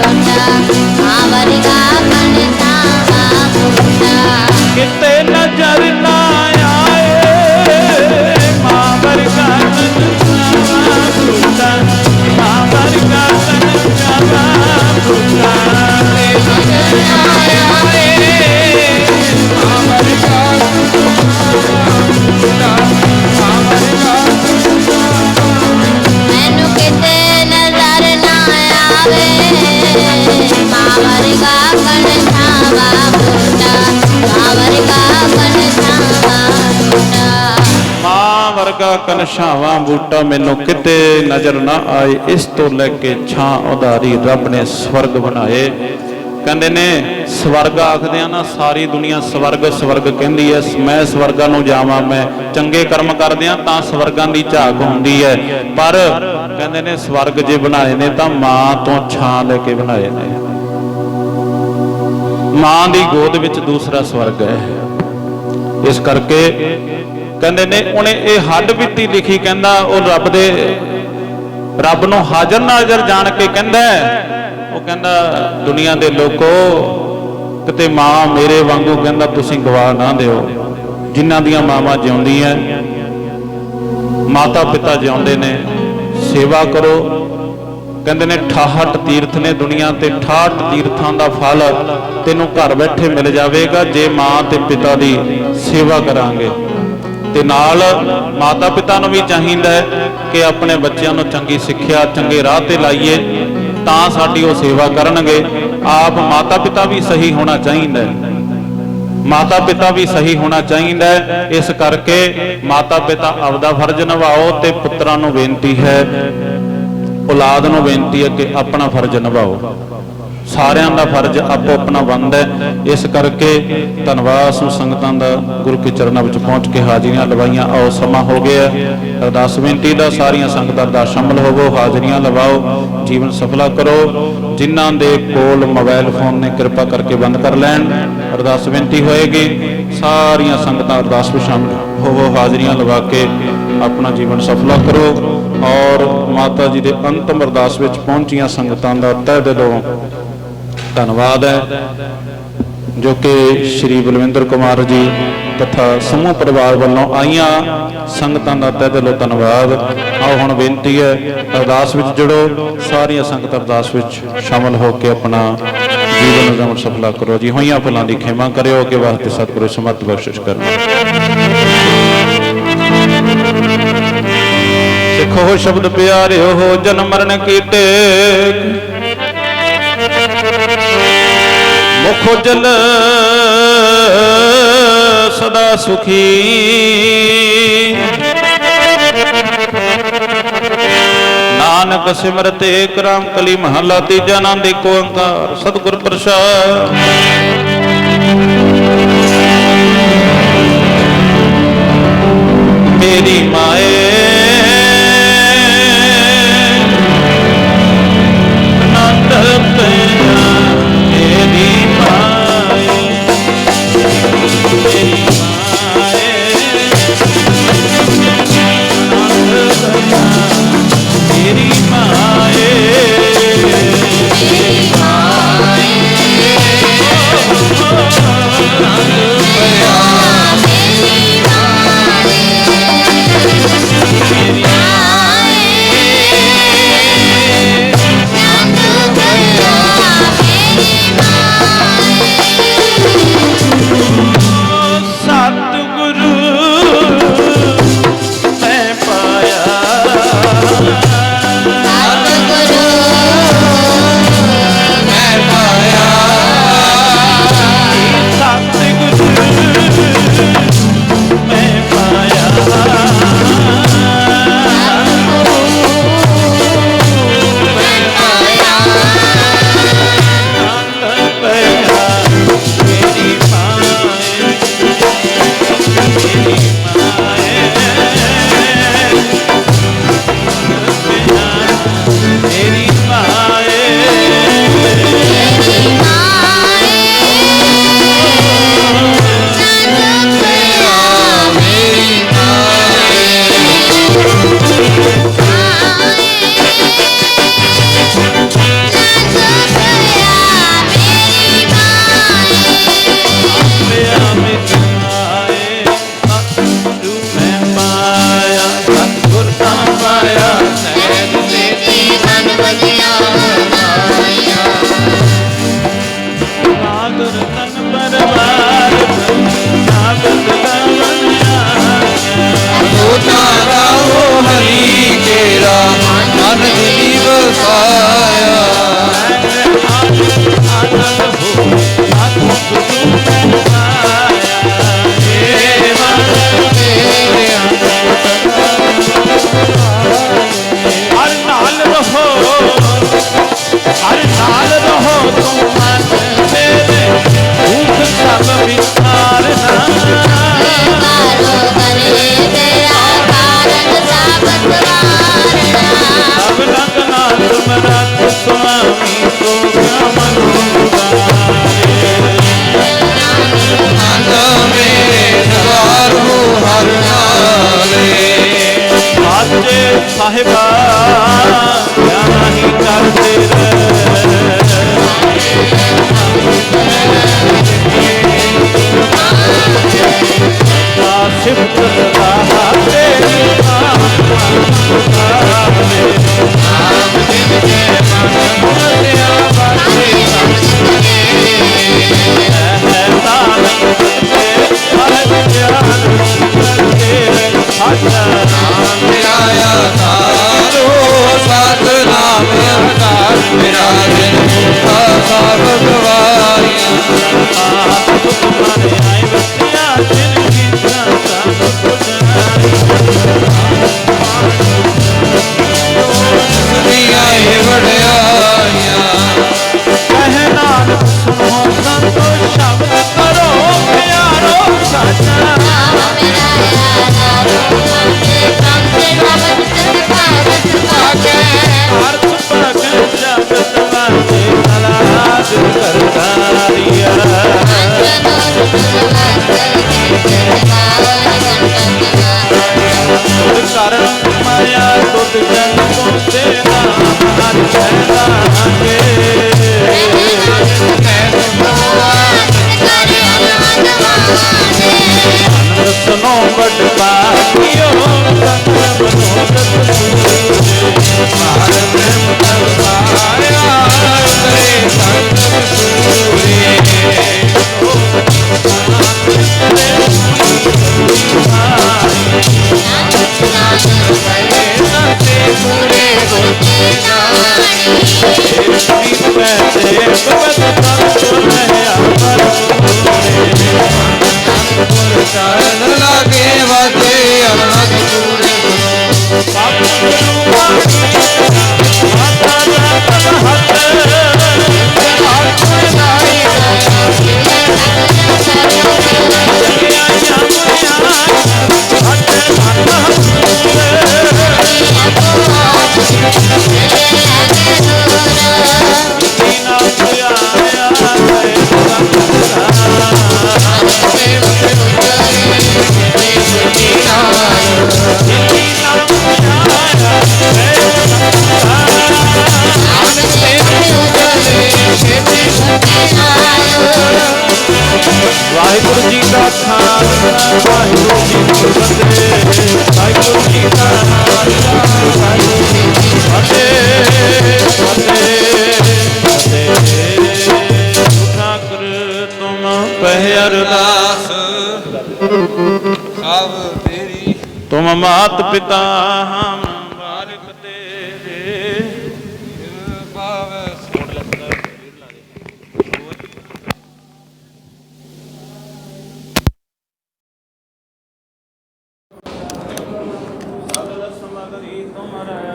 बूटा माँ वर्गा कनसावा बूटा किते नजर ना आए माँ वर्गा कनसावा बूटा माँ वर्गा कनसावा बूटा मैनू किते नजर ना आवे माँ वर्गा कनसावा बूटा माँ वर्गा कनसावा बूटा मां वर्गा कनशावां बूटा मैनू किते नजर ना आए इस तो लेके छां उधारी रब ने स्वर्ग बनाए कहंदे ने स्वर्ग आखदे ना सारी दुनिया स्वर्ग स्वर्ग कहंदी है मैं स्वर्गां नूं जावां मैं चंगे कर्म करदे तां स्वर्गां दी झाक हुंदी है पर कहंदे ने स्वर्ग जे बनाए ने तां मां तो छां लेके बनाए ने मां दी गोद विच दूसरा स्वर्ग है इस करके कहंदे ने उन्हें ये हੱਡ बीती लिखी कहंदा ਉਹ ਰੱਬ ਨੂੰ ਹਾਜ਼ਰ ਨਾਜ਼ਰ ਜਾਣ ਕੇ ਕਹਿੰਦਾ ਉਹ ਕਹਿੰਦਾ ਦੁਨੀਆ ਦੇ ਲੋਕੋ ਕਿਤੇ ਮਾਂ ਮੇਰੇ ਵਾਂਗੂ ਕਹਿੰਦਾ ਤੁਸੀਂ ਗਵਾ ਨਾ ਦਿਓ ਜਿਨ੍ਹਾਂ ਦੀਆਂ ਮਾਵਾਂ ਜਿਉਂਦੀਆਂ ਮਾਤਾ ਪਿਤਾ ਜਿਉਂਦੇ ਨੇ ਸੇਵਾ ਕਰੋ ਕਹਿੰਦੇ ਨੇ 68 ਤੀਰਥ ਨੇ ਦੁਨੀਆ ਤੇ 68 ਤੀਰਥਾਂ ਦਾ ਫਲ ਤੈਨੂੰ ਘਰ ਬੈਠੇ ਮਿਲ ਜਾਵੇਗਾ ਜੇ ਮਾਂ ਤੇ ਪਿਤਾ ਦੀ ਸੇਵਾ ਕਰਾਂਗੇ ਤੇ ਨਾਲ ਮਾਤਾ ਪਿਤਾ ਨੂੰ ਵੀ ਚਾਹੀਦਾ ਹੈ ਕਿ ਆਪਣੇ ਬੱਚਿਆਂ ਨੂੰ ਚੰਗੀ ਸਿੱਖਿਆ ਚੰਗੇ ਰਾਹ ਤੇ ਲਾਈਏ ਤਾਂ ਸਾਡੀ ਉਹ ਸੇਵਾ ਕਰਨਗੇ ਆਪ ਮਾਤਾ ਪਿਤਾ ਵੀ ਸਹੀ ਹੋਣਾ ਚਾਹੀਦਾ ਹੈ ਮਾਤਾ ਪਿਤਾ ਵੀ ਸਹੀ ਹੋਣਾ ਚਾਹੀਦਾ ਹੈ ਇਸ ਕਰਕੇ ਮਾਤਾ ਪਿਤਾ ਆਪਦਾ ਫਰਜ਼ ਨਿਭਾਓ ਤੇ ਪੁੱਤਰਾਂ ਨੂੰ ਬੇਨਤੀ ਹੈ ਔਲਾਦ ਨੂੰ ਬੇਨਤੀ ਹੈ ਕਿ ਆਪਣਾ ਫਰਜ਼ ਨਿਭਾਓ ਸਾਰਿਆਂ ਦਾ ਫਰਜ਼ ਆਪੋ ਆਪਣਾ ਬਣਦਾ ਹੈ ਇਸ ਕਰਕੇ ਧੰਨਵਾਦ ਸੋ ਸੰਗਤਾਂ ਦਾ ਗੁਰੂ ਕੇ ਚਰਨਾਂ ਵਿੱਚ ਪਹੁੰਚ ਕੇ ਹਾਜ਼ਰੀਆਂ ਲਵਾਈਆਂ ਆਓ ਸਮਾਂ ਹੋ ਗਿਆ ਅਰਦਾਸ ਬੇਨਤੀ ਦਾ ਸਾਰੀਆਂ ਸੰਗਤਾਂ ਦਾ ਸ਼ਾਮਲ ਹੋਵੋ ਹਾਜ਼ਰੀਆਂ ਲਵਾਓ ਜੀਵਨ ਸਫਲਾ ਕਰੋ ਜਿਨ੍ਹਾਂ ਦੇ ਕੋਲ ਮੋਬਾਈਲ ਫੋਨ ਨੇ ਕਿਰਪਾ ਕਰਕੇ ਬੰਦ ਕਰ ਲੈਣ ਅਰਦਾਸ ਬੇਨਤੀ ਹੋਏਗੀ ਸਾਰੀਆਂ ਸੰਗਤਾਂ ਅਰਦਾਸ ਵਿੱਚ ਸ਼ਾਮਲ ਹੋਵੋ ਹਾਜ਼ਰੀਆਂ ਲਵਾ ਕੇ ਆਪਣਾ ਜੀਵਨ ਸਫਲਾ ਕਰੋ ਔਰ ਮਾਤਾ ਜੀ ਦੇ ਅੰਤਮ ਅਰਦਾਸ ਵਿੱਚ ਪਹੁੰਚੀਆਂ ਸੰਗਤਾਂ ਦਾ ਤਹਿ ਦਿਲੋਂ ਧੰਨਵਾਦ ਹੈ ਜੋ ਕਿ ਸ਼੍ਰੀ ਬਲਵਿੰਦਰ ਕੁਮਾਰ ਜੀ ਤਥਾ ਸਮੂਹ ਪਰਿਵਾਰ ਵੱਲੋਂ ਆਈਆਂ ਸੰਗਤਾਂ ਦਾ ਤਹਿ ਦਿਲੋਂ ਧੰਨਵਾਦ ਆਓ ਹੁਣ ਬੇਨਤੀ ਹੈ ਅਰਦਾਸ ਵਿੱਚ ਜੁੜੋ ਸਾਰੀਆਂ ਸੰਗਤਾਂ ਅਰਦਾਸ ਵਿੱਚ ਸ਼ਾਮਲ ਹੋ ਕੇ ਆਪਣਾ ਜੀਵਨ ਦਾ ਸਫਲਾ ਕਰੋ ਜੀ ਹੋਈਆਂ ਭੁੱਲਾਂ ਦੀ ਖਿਮਾ ਕਰਿਓ ਕਿ ਵਾਸਤੇ ਸਤਿਗੁਰੂ ਸਮਰਥ ਬਖਸ਼ਿਸ਼ ਕਰਨ ਸਿੱਖੋ ਸ਼ਬਦ ਪਿਆਰਿਓ ਹੋ ਜਨਮ ਮਰਨ ਕੀਤੇ ਮੁਖ ਜਲ ਸਦਾ ਸੁਖੀ ਨਾਨਕ ਸਿਮਰਤ ਏਕ ਰਾਮ ਕਲੀ ਮਹਲਾ ਤੀਜਾ ਆਨੰਦ ਏਕ ਓੰਕਾਰ ਸਤਿਗੁਰ ਪ੍ਰਸਾਦ ਮੇਰੀ ਮਾਏ ਆਨੰਦ ਪਿਆ ਮੇਰੀ ਮਾਏ ਮੇਰੀ ਮਾਏ ਆਨੰਦ ਪਿਆ ਮੇਰੀ ਮਾਏ ਮੇਰੀ ਮਾਏ ਆਨੰਦ ਪਿਆ ਮੇਰੀ ਮਾਏ ਜਾਵਾਂਗੇ ਸੁਨੋ ਬੜ ਪਾਕਿਓ ਸੰਗ ਮਨੋਰਥ ਪੂਰੇ ਭਾਰਤ ਮਤਵਾਇਆ ਉਤਰੇ ਸੰਗ ਸੂਰੇ ਚਰਨ ਲਾਗੇ ਵਾਜੇ ਅਨੰਦਪੁਰ ਵਾਹਿਗੁਰੂ ਜੀ ਕਾ ਖਾਲਸਾ ਵਾਹਿਗੁਰੂ ਜੀ ਕੀ ਫਤਿਹ ਵਾਹਿਗੁਰੂ ਜੀ ਕਾ ਖਾਲਸਾ ਵਾਹਿਗੁਰੂ ਜੀ ਕੀ ਫਤਿਹ ਠਾਕੁਰ ਤੁਮ ਪਹਿ ਅਰਦਾਸ ਸਭ ਤੇਰੀ ਤੁਮ ਮਾਤ ਪਿਤਾ ਹਮ ਬਾਰਿਕ ਤੇਰੇ ਭਾਵ ਸਮਗਰੀ ਤੁਮਰੇ